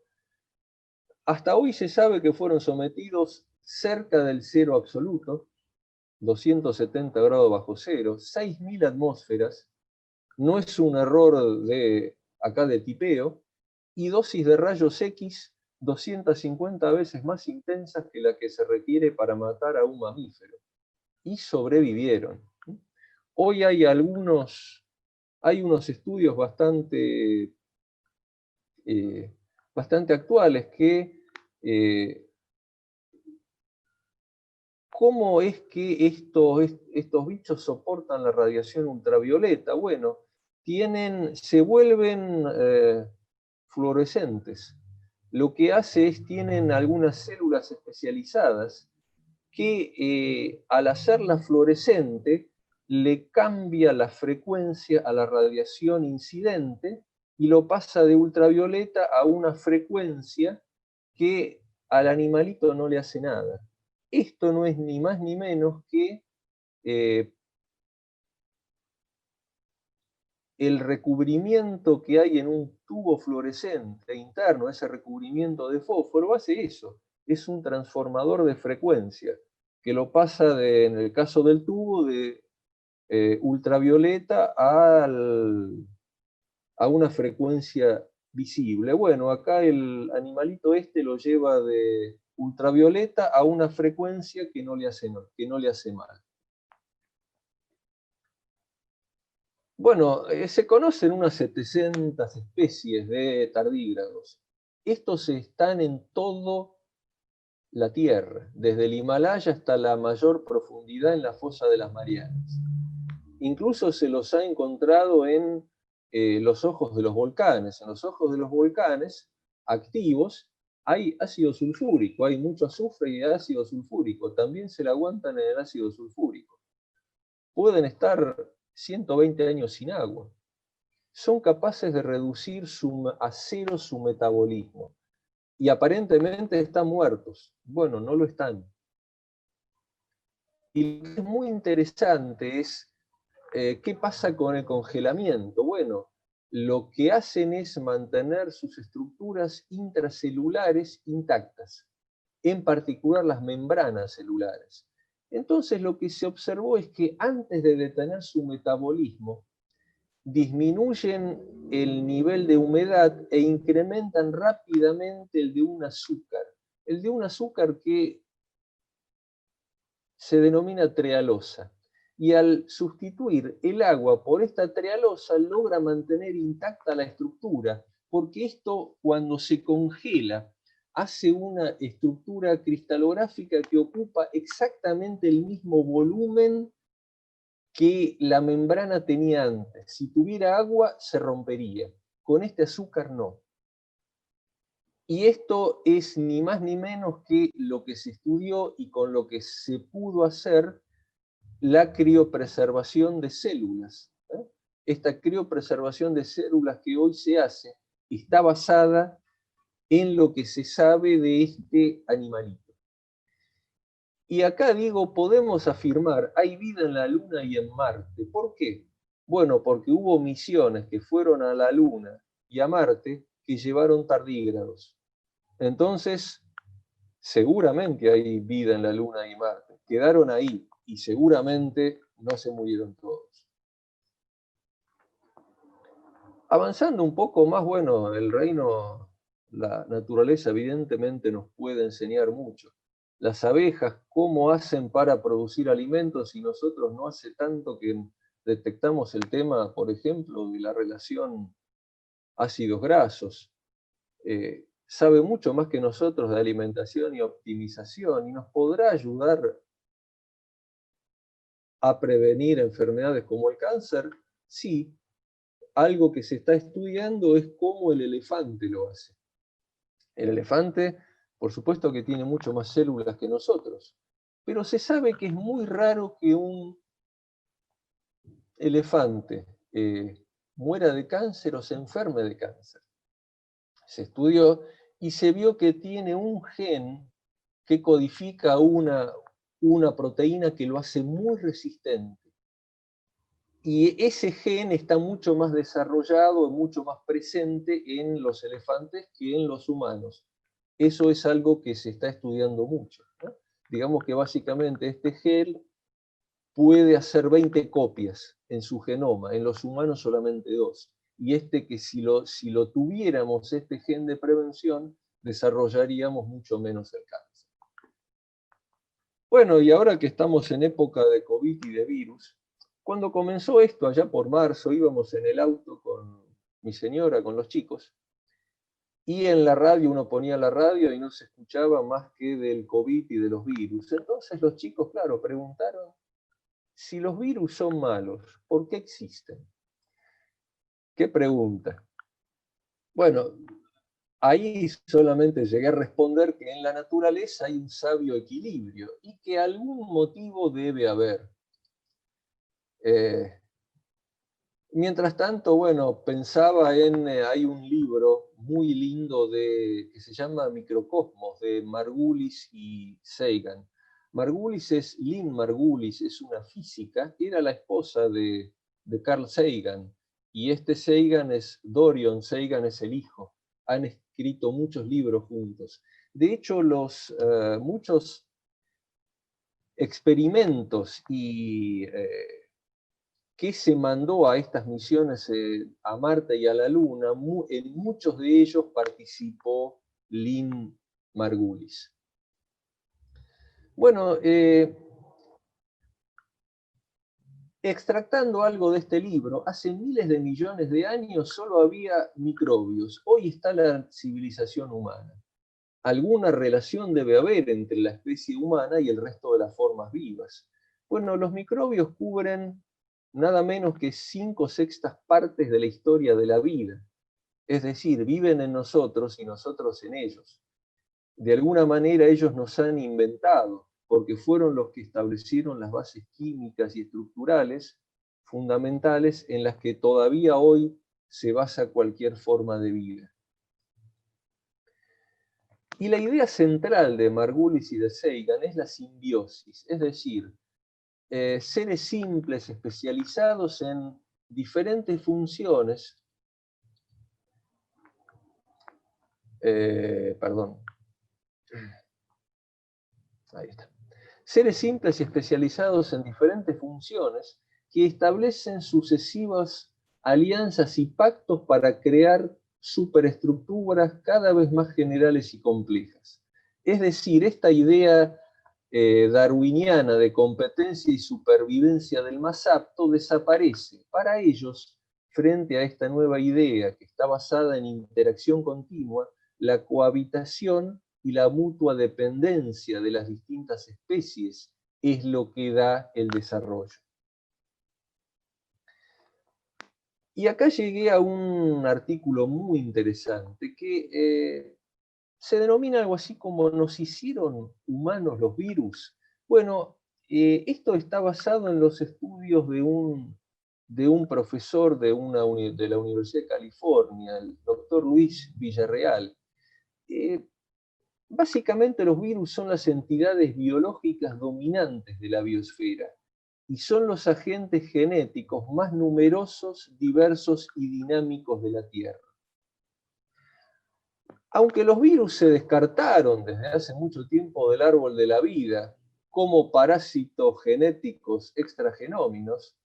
Hasta hoy se sabe que fueron sometidos cerca del cero absoluto, 270 grados bajo cero, 6.000 atmósferas, no es un error acá de tipeo, y dosis de rayos X 250 veces más intensas que la que se requiere para matar a un mamífero. Y sobrevivieron. Hoy hay unos estudios bastante actuales que ¿cómo es que estos bichos soportan la radiación ultravioleta? Bueno, se vuelven fluorescentes. Lo que hace es tienen algunas células especializadas que al hacerla fluorescente le cambia la frecuencia a la radiación incidente y lo pasa de ultravioleta a una frecuencia que al animalito no le hace nada. Esto no es ni más ni menos que el recubrimiento que hay en un tubo fluorescente interno, ese recubrimiento de fósforo, hace eso. Es un transformador de frecuencia que lo pasa, en el caso del tubo, de ultravioleta a una frecuencia visible. Bueno, acá el animalito lo lleva de ultravioleta a una frecuencia que no le hace mal. Bueno, se conocen unas 700 especies de tardígrados. Estos están en toda la Tierra, desde el Himalaya hasta la mayor profundidad en la fosa de las Marianas. Incluso se los ha encontrado en los ojos de los volcanes. En los ojos de los volcanes activos hay ácido sulfúrico, hay mucho azufre y ácido sulfúrico. También se la aguantan en el ácido sulfúrico. Pueden estar 120 años sin agua. Son capaces de reducir a cero su metabolismo. Y aparentemente están muertos. Bueno, no lo están. Y lo que es muy interesante es ¿qué pasa con el congelamiento? Bueno, lo que hacen es mantener sus estructuras intracelulares intactas, en particular las membranas celulares. Entonces lo que se observó es que antes de detener su metabolismo, disminuyen el nivel de humedad e incrementan rápidamente el de un azúcar. El de un azúcar que se denomina trealosa. Y al sustituir el agua por esta trealosa logra mantener intacta la estructura, porque esto cuando se congela hace una estructura cristalográfica que ocupa exactamente el mismo volumen que la membrana tenía antes. Si tuviera agua se rompería, con este azúcar no. Y esto es ni más ni menos que lo que se estudió y con lo que se pudo hacer la criopreservación de células. Esta criopreservación de células que hoy se hace está basada en lo que se sabe de este animalito. Y acá digo, podemos afirmar, hay vida en la Luna y en Marte. ¿Por qué? Bueno, porque hubo misiones que fueron a la Luna y a Marte que llevaron tardígrados. Entonces, seguramente hay vida en la Luna y Marte. Quedaron ahí y seguramente no se murieron todos. Avanzando un poco más, bueno, el reino, la naturaleza evidentemente nos puede enseñar mucho. Las abejas, cómo hacen para producir alimentos y nosotros no hace tanto que detectamos el tema, por ejemplo, de la relación ácidos grasos. Sabe mucho más que nosotros de alimentación y optimización y nos podrá ayudar a prevenir enfermedades como el cáncer. Sí, algo que se está estudiando es cómo el elefante lo hace. El elefante, por supuesto que tiene mucho más células que nosotros, pero se sabe que es muy raro que un elefante muera de cáncer o se enferme de cáncer. Se estudió y se vio que tiene un gen que codifica una proteína que lo hace muy resistente. Y ese gen está mucho más desarrollado, mucho más presente en los elefantes que en los humanos. Eso es algo que se está estudiando mucho, ¿no? Digamos que básicamente este gen puede hacer 20 copias en su genoma, en los humanos solamente 2. Y que si lo tuviéramos, este gen de prevención, desarrollaríamos mucho menos el cáncer. Bueno, y ahora que estamos en época de COVID y de virus, cuando comenzó esto, allá por marzo, íbamos en el auto con mi señora, con los chicos, y en la radio uno ponía la radio y no se escuchaba más que del COVID y de los virus. Entonces los chicos, claro, preguntaron, si los virus son malos, ¿por qué existen? ¿Qué pregunta? Bueno, ahí solamente llegué a responder que en la naturaleza hay un sabio equilibrio y que algún motivo debe haber. Mientras tanto, bueno, pensaba hay un libro muy lindo que se llama Microcosmos, de Margulis y Sagan. Margulis es Lynn Margulis, es una física, era la esposa de Carl Sagan, y este Sagan es Dorian Sagan, es el hijo. Han escrito muchos libros juntos. De hecho, muchos experimentos que se mandó a estas misiones a Marte y a la Luna, en muchos de ellos participó Lynn Margulis. Bueno, extractando algo de este libro, hace miles de millones de años solo había microbios. Hoy está la civilización humana. Alguna relación debe haber entre la especie humana y el resto de las formas vivas. Bueno, los microbios cubren nada menos que 5/6 partes de la historia de la vida. Es decir, viven en nosotros y nosotros en ellos. De alguna manera ellos nos han inventado, porque fueron los que establecieron las bases químicas y estructurales fundamentales en las que todavía hoy se basa cualquier forma de vida. Y la idea central de Margulis y de Sagan es la simbiosis, es decir, seres simples especializados en diferentes funciones, perdón, ahí está. Seres simples y especializados en diferentes funciones que establecen sucesivas alianzas y pactos para crear superestructuras cada vez más generales y complejas. Es decir, esta idea darwiniana de competencia y supervivencia del más apto desaparece. Para ellos, frente a esta nueva idea que está basada en interacción continua, la cohabitación y la mutua dependencia de las distintas especies es lo que da el desarrollo. Y acá llegué a un artículo muy interesante que se denomina algo así como ¿nos hicieron humanos los virus? Bueno, esto está basado en los estudios de un profesor de la Universidad de California, el doctor Luis Villarreal. Básicamente los virus son las entidades biológicas dominantes de la biosfera. y son los agentes genéticos más numerosos, diversos y dinámicos de la Tierra. Aunque los virus se descartaron desde hace mucho tiempo del árbol de la vida como parásitos genéticos extragenómicos,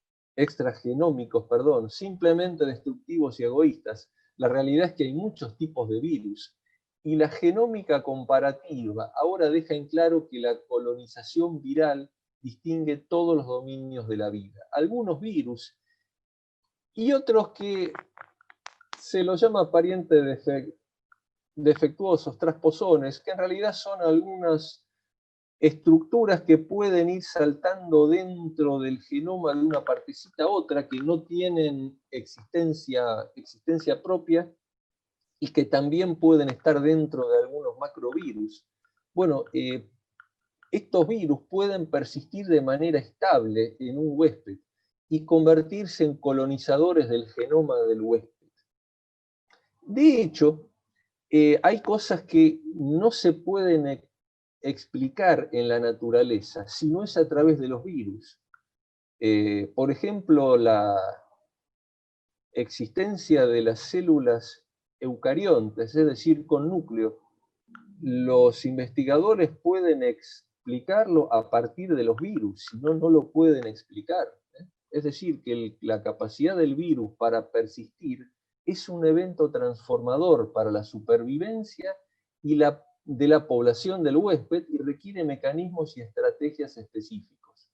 simplemente destructivos y egoístas, la realidad es que hay muchos tipos de virus y la genómica comparativa ahora deja en claro que la colonización viral distingue todos los dominios de la vida. Algunos virus y otros que se los llama parientes defectuosos, transposones, que en realidad son algunas estructuras que pueden ir saltando dentro del genoma de una partecita a otra, que no tienen existencia propia y que también pueden estar dentro de algunos macrovirus. Bueno, estos virus pueden persistir de manera estable en un huésped y convertirse en colonizadores del genoma del huésped. De hecho, hay cosas que no se pueden explicar en la naturaleza, si no es a través de los virus. Por ejemplo, la existencia de las células eucariontes, es decir, con núcleo. Los investigadores pueden explicarlo a partir de los virus, si no, no lo pueden explicar. Es decir, que la capacidad del virus para persistir es un evento transformador para la supervivencia y de la población del huésped y requiere mecanismos y estrategias específicos.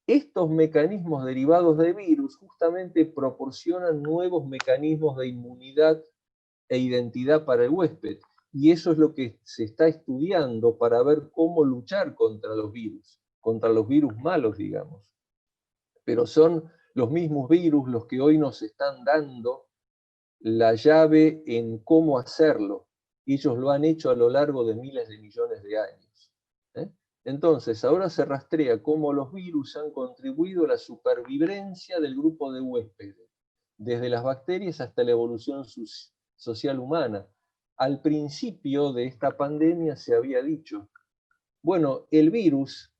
Estos mecanismos derivados de virus justamente proporcionan nuevos mecanismos de inmunidad e identidad para el huésped, y eso es lo que se está estudiando para ver cómo luchar contra los virus malos, digamos. Pero son los mismos virus los que hoy nos están dando la llave en cómo hacerlo. Ellos lo han hecho a lo largo de miles de millones de años. Entonces, ahora se rastrea cómo los virus han contribuido a la supervivencia del grupo de huéspedes, desde las bacterias hasta la evolución social humana. Al principio de esta pandemia se había dicho, bueno, el virus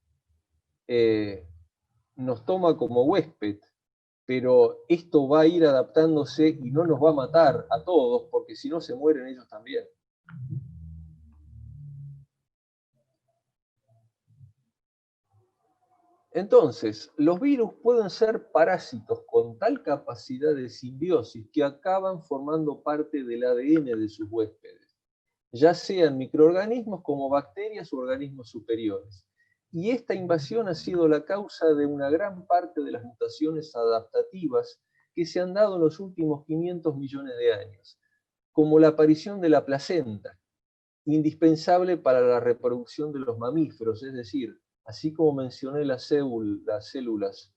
nos toma como huésped, pero esto va a ir adaptándose y no nos va a matar a todos, porque si no se mueren ellos también. Entonces, los virus pueden ser parásitos con tal capacidad de simbiosis que acaban formando parte del ADN de sus huéspedes, ya sean microorganismos como bacterias u organismos superiores. Y esta invasión ha sido la causa de una gran parte de las mutaciones adaptativas que se han dado en los últimos 500 millones de años, como la aparición de la placenta, indispensable para la reproducción de los mamíferos, es decir, así como mencioné las células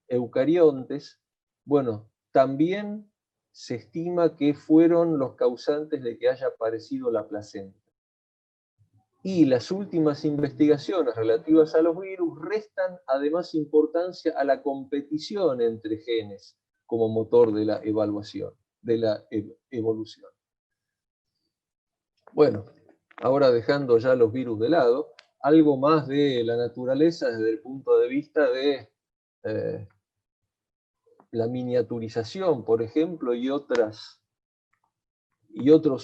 eucariontes, bueno, también se estima que fueron los causantes de que haya aparecido la placenta. Y las últimas investigaciones relativas a los virus restan además importancia a la competición entre genes como motor de la evolución. Bueno, ahora dejando ya los virus de lado, algo más de la naturaleza desde el punto de vista de la miniaturización, por ejemplo, y otros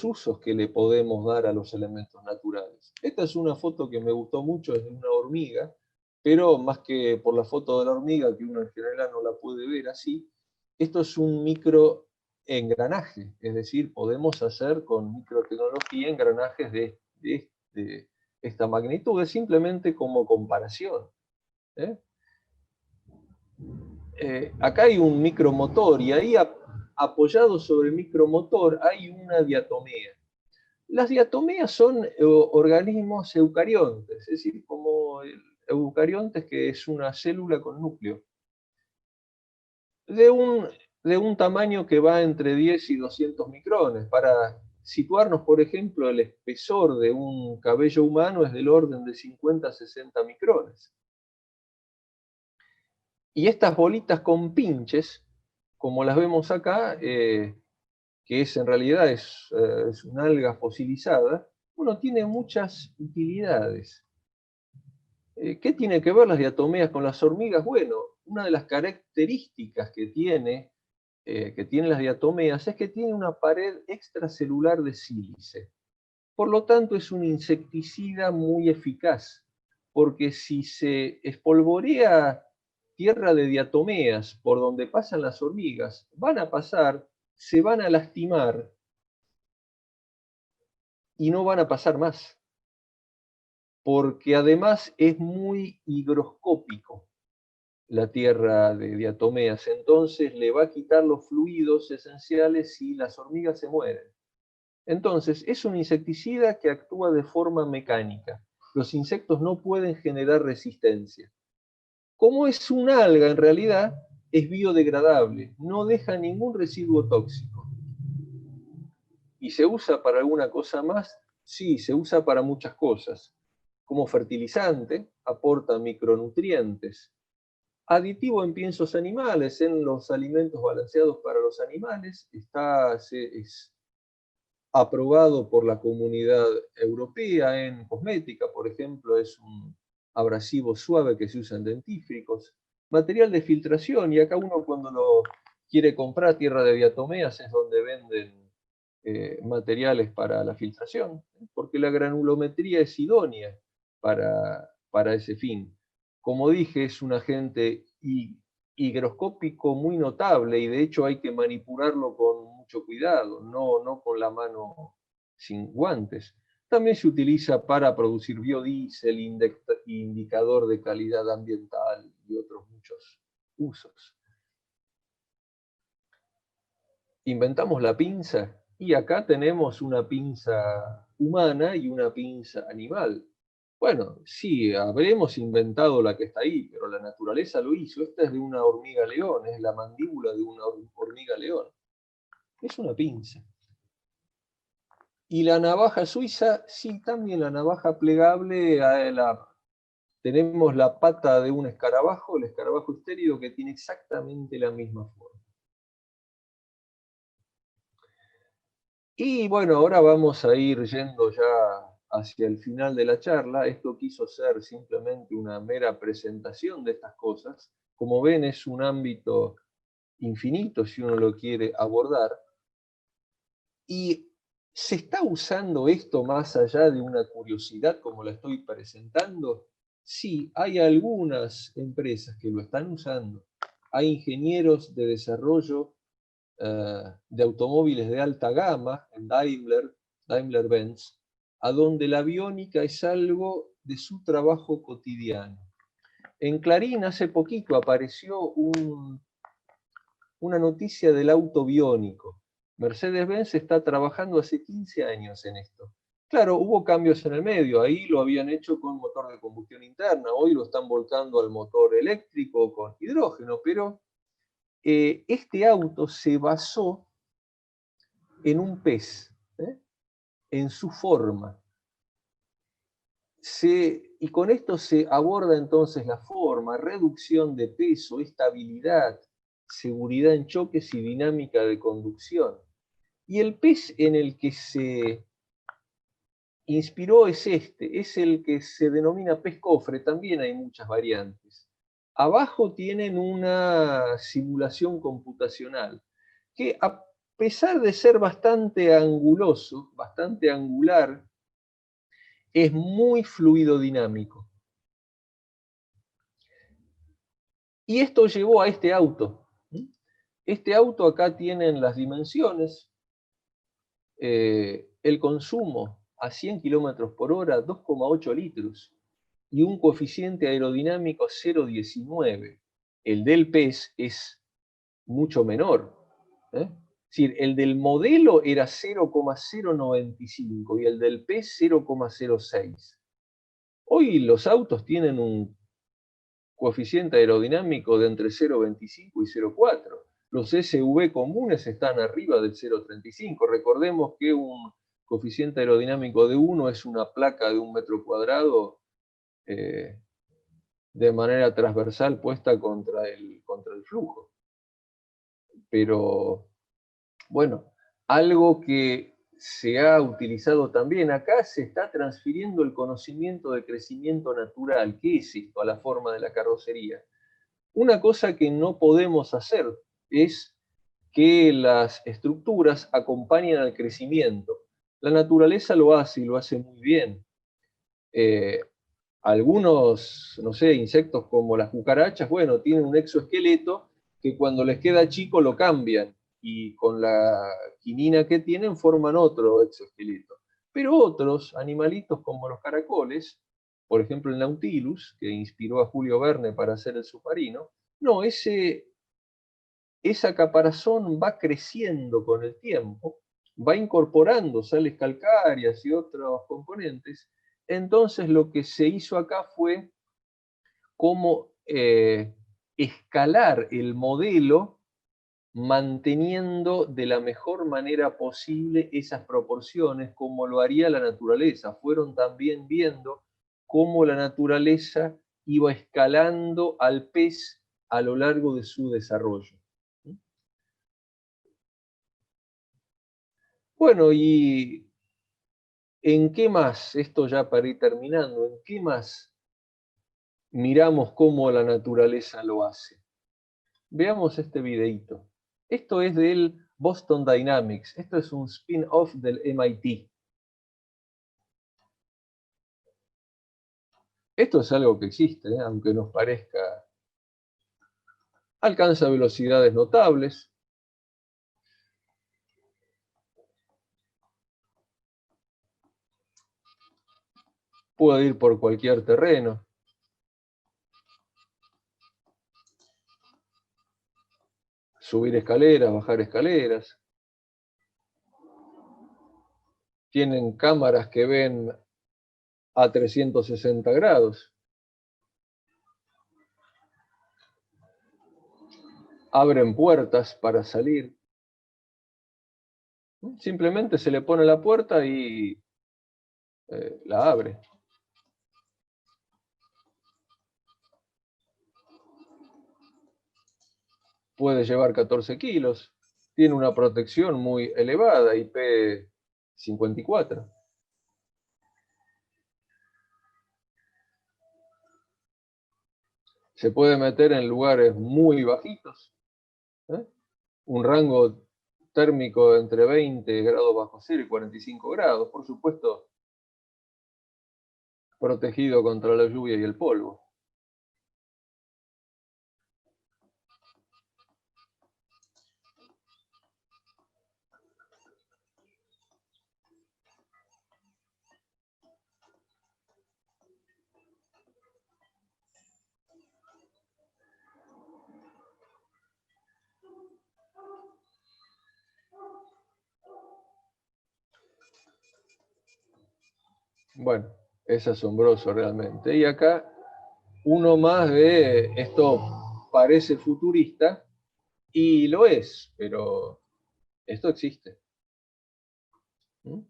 usos que le podemos dar a los elementos naturales. Esta es una foto que me gustó mucho, es de una hormiga, pero más que por la foto de la hormiga, que uno en general no la puede ver así, esto es un microengranaje, es decir, podemos hacer con microtecnología engranajes de esta magnitud, es simplemente como comparación. Acá hay un micromotor y ahí apoyado sobre el micromotor hay una diatomea. Las diatomeas son organismos eucariontes, es decir, como eucariontes, que es una célula con núcleo, de un tamaño que va entre 10 y 200 micrones. Para situarnos, por ejemplo, el espesor de un cabello humano es del orden de 50 a 60 micrones. Y estas bolitas con pinches, como las vemos acá, que en realidad es una alga fosilizada, bueno, tiene muchas utilidades. ¿Qué tiene que ver las diatomeas con las hormigas? Bueno, una de las características que tienen las diatomeas es que tiene una pared extracelular de sílice. Por lo tanto, es un insecticida muy eficaz, porque si se espolvorea tierra de diatomeas por donde pasan las hormigas, van a pasar, se van a lastimar y no van a pasar más, porque además es muy higroscópico la tierra de diatomeas, entonces le va a quitar los fluidos esenciales y las hormigas se mueren. Entonces, es un insecticida que actúa de forma mecánica. Los insectos no pueden generar resistencia. Como es un alga, en realidad, es biodegradable, no deja ningún residuo tóxico. ¿Y se usa para alguna cosa más? Sí, se usa para muchas cosas. Como fertilizante, aporta micronutrientes. Aditivo en piensos animales, en los alimentos balanceados para los animales, es aprobado por la Comunidad Europea en cosmética, por ejemplo, es un abrasivo suave que se usa en dentífricos. Material de filtración, y acá uno cuando lo quiere comprar, tierra de diatomeas, es donde venden materiales para la filtración, porque la granulometría es idónea para ese fin. Como dije, es un agente higroscópico muy notable y de hecho hay que manipularlo con mucho cuidado, no con la mano sin guantes. También se utiliza para producir biodiesel, indicador de calidad ambiental y otros muchos usos. Inventamos la pinza y acá tenemos una pinza humana y una pinza animal. Bueno, sí, habremos inventado la que está ahí, pero la naturaleza lo hizo. Esta es de una hormiga león, es la mandíbula de una hormiga león. Es una pinza. Y la navaja suiza, sí, también la navaja plegable, tenemos la pata de un escarabajo, el escarabajo estérido, que tiene exactamente la misma forma. Y bueno, ahora vamos a ir yendo ya hacia el final de la charla. Esto quiso ser simplemente una mera presentación de estas cosas. Como ven, es un ámbito infinito si uno lo quiere abordar. Y se está usando esto más allá de una curiosidad como la estoy presentando. Sí, hay algunas empresas que lo están usando. Hay ingenieros de desarrollo de automóviles de alta gama, en Daimler-Benz, a donde la aviónica es algo de su trabajo cotidiano. En Clarín hace poquito apareció una noticia del auto biónico. Mercedes-Benz está trabajando hace 15 años en esto. Claro, hubo cambios en el medio, ahí lo habían hecho con motor de combustión interna, hoy lo están volcando al motor eléctrico con hidrógeno, pero este auto se basó en un pez, en su forma. Y con esto se aborda entonces la forma, reducción de peso, estabilidad, seguridad en choques y dinámica de conducción. Y el pez en el que se inspiró es el que se denomina pez cofre, también hay muchas variantes. Abajo tienen una simulación computacional que a pesar de ser bastante anguloso, bastante angular, es muy fluidodinámico. Y esto llevó a este auto. Este auto acá tienen las dimensiones, el consumo a 100 kilómetros por hora, 2,8 litros, y un coeficiente aerodinámico 0,19. El del pez es mucho menor. Es decir, el del modelo era 0,095 y el del pez 0,06. Hoy los autos tienen un coeficiente aerodinámico de entre 0,25 y 0,4. Los SUV comunes están arriba del 0,35. Recordemos que un coeficiente aerodinámico de 1 es una placa de 1 metro cuadrado de manera transversal puesta contra el flujo. Pero, bueno, algo que se ha utilizado también. Acá se está transfiriendo el conocimiento del crecimiento natural. ¿Qué es esto a la forma de la carrocería? Una cosa que no podemos hacer es que las estructuras acompañen al crecimiento. La naturaleza lo hace y lo hace muy bien. Algunos, no sé, insectos como las cucarachas, bueno, tienen un exoesqueleto que cuando les queda chico lo cambian y con la quinina que tienen forman otro exoesqueleto. Pero otros animalitos como los caracoles, por ejemplo el Nautilus, que inspiró a Julio Verne para hacer el submarino, no, esa caparazón va creciendo con el tiempo, va incorporando sales calcáreas y otros componentes. Entonces lo que se hizo acá fue cómo escalar el modelo manteniendo de la mejor manera posible esas proporciones, como lo haría la naturaleza. Fueron también viendo cómo la naturaleza iba escalando al pez a lo largo de su desarrollo. Bueno, y ¿en qué más? Esto ya para ir terminando, ¿en qué más miramos cómo la naturaleza lo hace? Veamos este videíto. Esto es del Boston Dynamics. Esto es un spin-off del MIT. Esto es algo que existe, aunque nos parezca. Alcanza velocidades notables. Puede ir por cualquier terreno. Subir escaleras, bajar escaleras. Tienen cámaras que ven a 360 grados. Abren puertas para salir. Simplemente se le pone la puerta y la abre. Puede llevar 14 kilos. Tiene una protección muy elevada, IP54. Se puede meter en lugares muy bajitos. Un rango térmico entre 20 grados bajo cero y 45 grados. Por supuesto, protegido contra la lluvia y el polvo. Bueno, es asombroso realmente. Y acá uno más de esto parece futurista y lo es, pero esto existe. ¿Mm?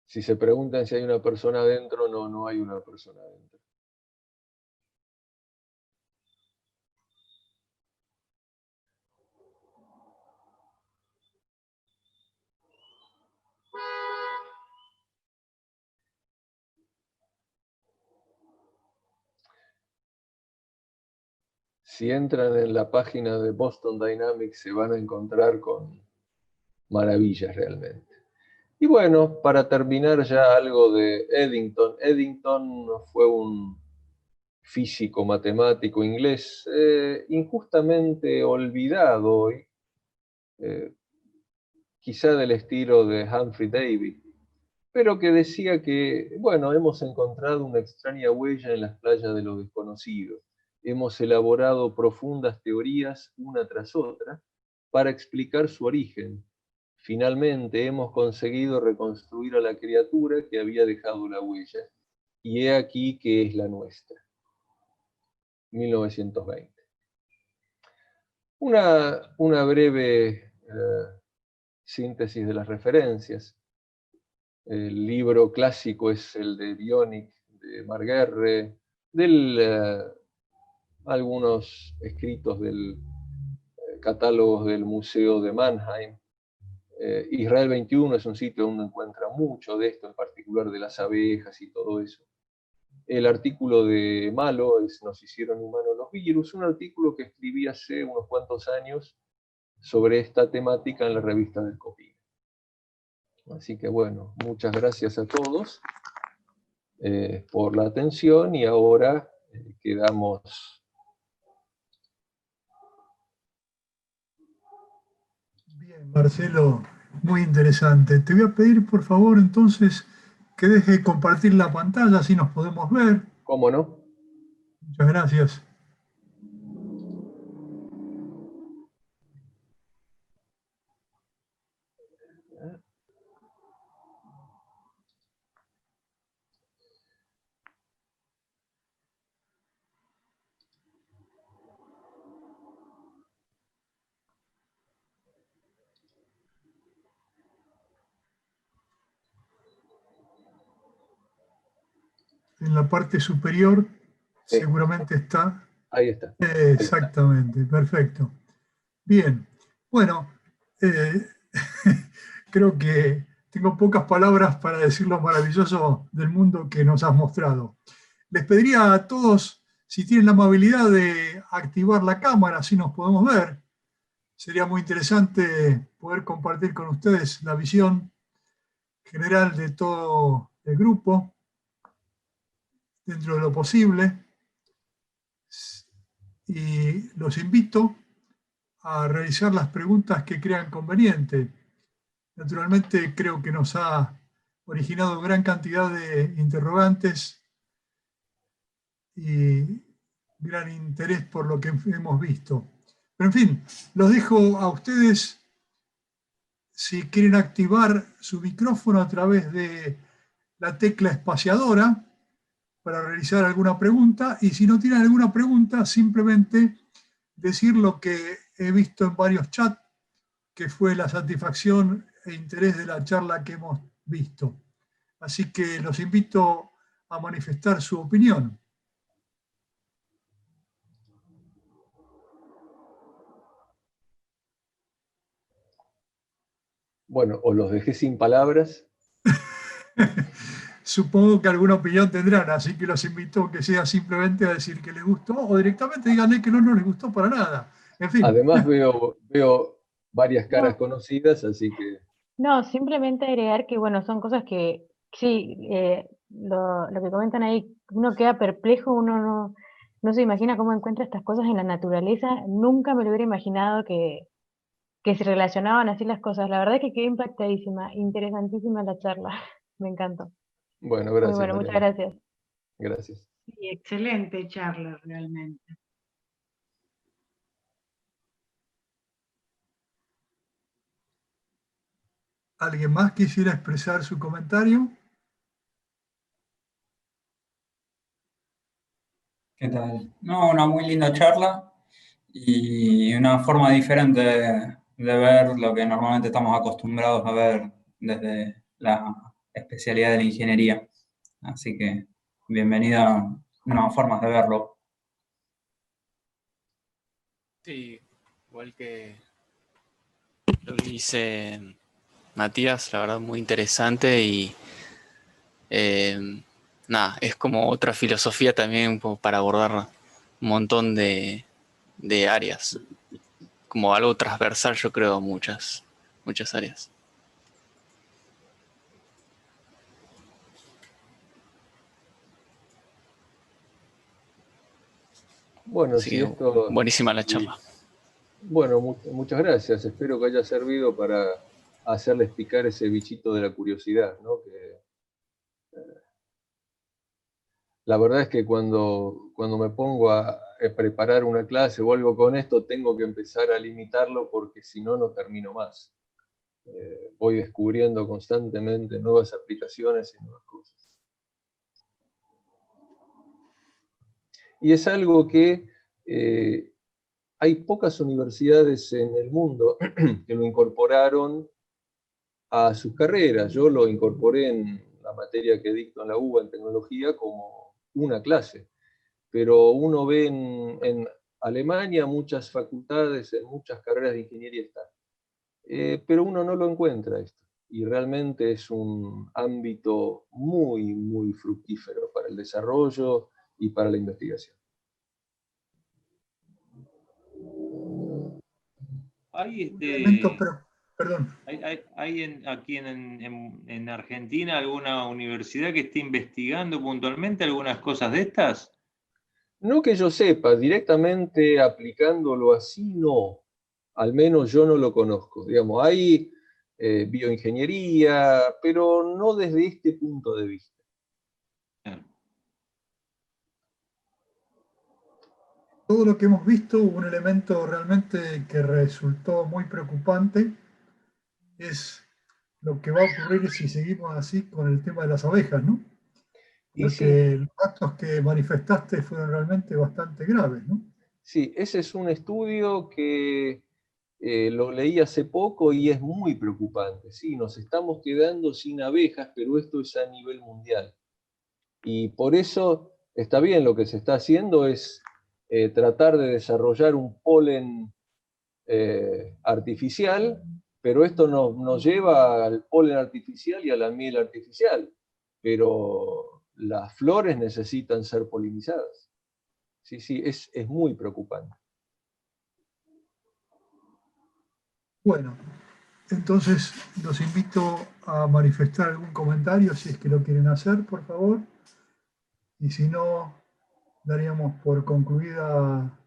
Si se preguntan si hay una persona adentro, no, no hay una persona adentro. Si entran en la página de Boston Dynamics se van a encontrar con maravillas realmente. Y bueno, para terminar ya algo de Eddington. Eddington fue un físico matemático inglés injustamente olvidado hoy, eh, quizá del estilo de Humphrey Davy, pero que decía que, bueno, hemos encontrado una extraña huella en las playas de lo desconocido. Hemos elaborado profundas teorías una tras otra para explicar su origen. Finalmente hemos conseguido reconstruir a la criatura que había dejado la huella. Y he aquí que es la nuestra. 1920. Una breve síntesis de las referencias. El libro clásico es el de Bionic, de Marguerre, del algunos escritos del catálogos del Museo de Mannheim. Israel 21 es un sitio donde encuentra mucho de esto, en particular de las abejas y todo eso. El artículo de Malo es Nos hicieron humanos los virus, un artículo que escribí hace unos cuantos años sobre esta temática en la revista del COPIN. Así que bueno, muchas gracias a todos por la atención y ahora quedamos. Bien, Marcelo, muy interesante. Te voy a pedir, por favor, entonces, que deje de compartir la pantalla, así nos podemos ver. ¿Cómo no? Muchas gracias. En la parte superior Sí, seguramente está. ahí está. Exactamente, perfecto. Bien, bueno, eh, creo que tengo pocas palabras para decir lo maravilloso del mundo que nos has mostrado. Les pediría a todos, si tienen la amabilidad de activar la cámara, así nos podemos ver. Sería muy interesante poder compartir con ustedes la visión general de todo el grupo, dentro de lo posible. Y los invito a realizar las preguntas que crean conveniente. Naturalmente creo que nos ha originado gran cantidad de interrogantes y gran interés por lo que hemos visto. Pero en fin, los dejo a ustedes si quieren activar su micrófono a través de la tecla espaciadora para realizar alguna pregunta, y si no tienen alguna pregunta, simplemente decir lo que he visto en varios chats, que fue la satisfacción e interés de la charla que hemos visto. Así que los invito a manifestar su opinión. Bueno, os los dejé sin palabras. Supongo que alguna opinión tendrán, así que los invito a que sea simplemente a decir que les gustó o directamente díganle que no les gustó para nada. En fin. Además veo varias caras No, conocidas, así que no, simplemente agregar que, bueno, son cosas que, sí, lo que comentan ahí, uno queda perplejo, uno no se imagina cómo encuentra estas cosas en la naturaleza. Nunca me lo hubiera imaginado que se relacionaban así las cosas. La verdad es que quedé impactadísima, interesantísima la charla. Me encantó. bueno, Muy gracias bueno, muchas Mariana. gracias. Gracias. Sí, excelente charla realmente. ¿Alguien más quisiera expresar su comentario? ¿Qué tal? No, una muy linda charla y una forma diferente de ver lo que normalmente estamos acostumbrados a ver desde la especialidad de la ingeniería. Así que bienvenida a nuevas formas de verlo. Sí, igual que lo que dice Matías, la verdad muy interesante y nada, es como otra filosofía también como para abordar un montón de áreas, como algo transversal yo creo a muchas áreas. Bueno, Así si que esto... buenísima la charla. Bueno, muchas gracias. Espero que haya servido para hacerles picar ese bichito de la curiosidad, ¿no? Que, la verdad es que cuando me pongo a preparar una clase o algo con esto, tengo que empezar a limitarlo porque si no, no termino más. Voy descubriendo constantemente nuevas aplicaciones y nuevas cosas. Y es algo que hay pocas universidades en el mundo que lo incorporaron a sus carreras. Yo lo incorporé en la materia que dicto en la UBA en tecnología como una clase. pero uno ve en Alemania muchas facultades, en muchas carreras de ingeniería está. Pero uno no lo encuentra esto, y realmente es un ámbito muy, muy fructífero para el desarrollo y para la investigación. Hay, Perdón. ¿Hay aquí en Argentina alguna universidad que esté investigando puntualmente algunas cosas de estas? No que yo sepa, directamente aplicándolo así, no. Al menos yo no lo conozco. Digamos, hay bioingeniería, pero no desde este punto de vista. Todo lo que hemos visto, un elemento realmente que resultó muy preocupante es lo que va a ocurrir si seguimos así con el tema de las abejas, ¿no? Porque los datos que manifestaste fueron realmente bastante graves, ¿no? Sí, ese es un estudio que lo leí hace poco y es muy preocupante. Sí, nos estamos quedando sin abejas, pero esto es a nivel mundial. Y por eso está bien, lo que se está haciendo es tratar de desarrollar un polen artificial, pero esto nos lleva al polen artificial y a la miel artificial. Pero las flores necesitan ser polinizadas. Sí, sí, es muy preocupante. Bueno, entonces los invito a manifestar algún comentario si es que lo quieren hacer, por favor. Y si no, daríamos por concluida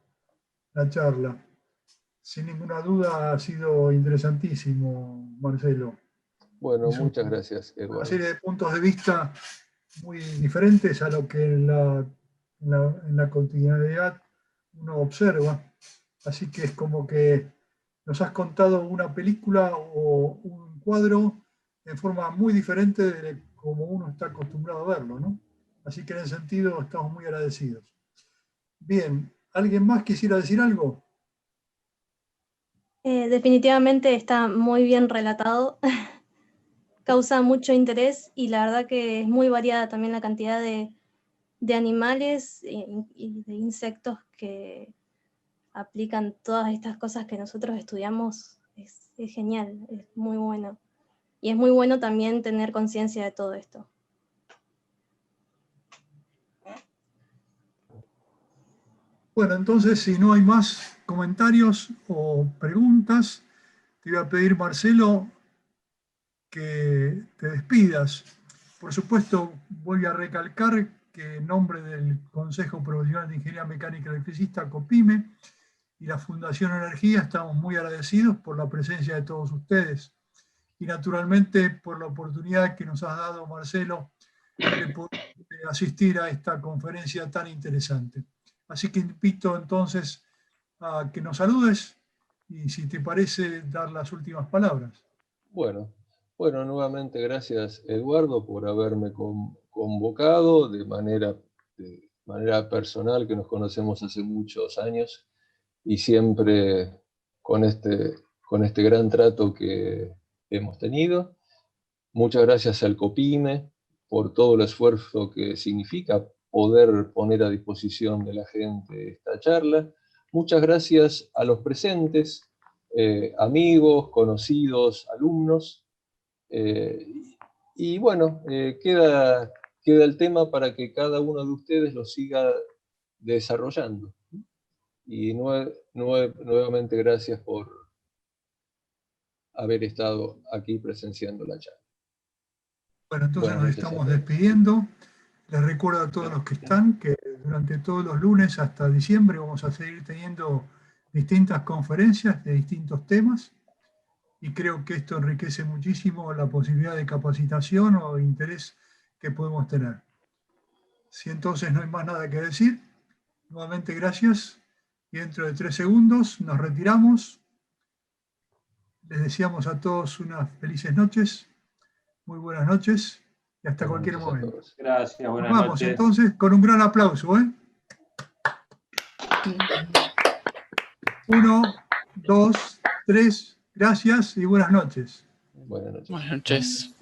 la charla. Sin ninguna duda ha sido interesantísimo, Marcelo. Bueno, muchas gracias, Eduardo. Una serie de puntos de vista muy diferentes a lo que en la cotidianidad uno observa. Así que es como que nos has contado una película o un cuadro en forma muy diferente de como uno está acostumbrado a verlo, ¿no? Así que en ese sentido estamos muy agradecidos. Bien, ¿alguien más quisiera decir algo? Definitivamente está muy bien relatado, causa mucho interés y la verdad que es muy variada también la cantidad de animales y de insectos que aplican todas estas cosas que nosotros estudiamos. Es genial, es muy bueno. Y es muy bueno también tener conciencia de todo esto. Bueno, entonces, si no hay más comentarios o preguntas, te voy a pedir, Marcelo, que te despidas. Por supuesto, voy a recalcar que en nombre del Consejo Profesional de Ingeniería Mecánica y Electricista, COPIME, y la Fundación Energía, estamos muy agradecidos por la presencia de todos ustedes. Y naturalmente por la oportunidad que nos has dado, Marcelo, de poder asistir a esta conferencia tan interesante. Así que invito entonces a que nos saludes y, si te parece, dar las últimas palabras. Bueno, nuevamente gracias, Eduardo, por haberme convocado de manera personal, que nos conocemos hace muchos años, y siempre con este gran trato que hemos tenido. Muchas gracias al COPIME por todo el esfuerzo que significa poder poner a disposición de la gente esta charla. Muchas gracias a los presentes, amigos, conocidos, alumnos. Y bueno, queda el tema para que cada uno de ustedes lo siga desarrollando. Y nuevamente gracias por haber estado aquí presenciando la charla. Bueno, entonces nos estamos despidiendo. Les recuerdo a todos los que están que durante todos los lunes hasta diciembre vamos a seguir teniendo distintas conferencias de distintos temas, y creo que esto enriquece muchísimo la posibilidad de capacitación o de interés que podemos tener. Si entonces no hay más nada que decir, nuevamente gracias, y dentro de 3 segundos nos retiramos. Les deseamos a todos unas felices noches, muy buenas noches, y hasta cualquier momento. Gracias, buenas Nos vamos noches. entonces con un gran aplauso. 1, 2, 3, gracias y buenas noches. Buenas noches. Buenas noches.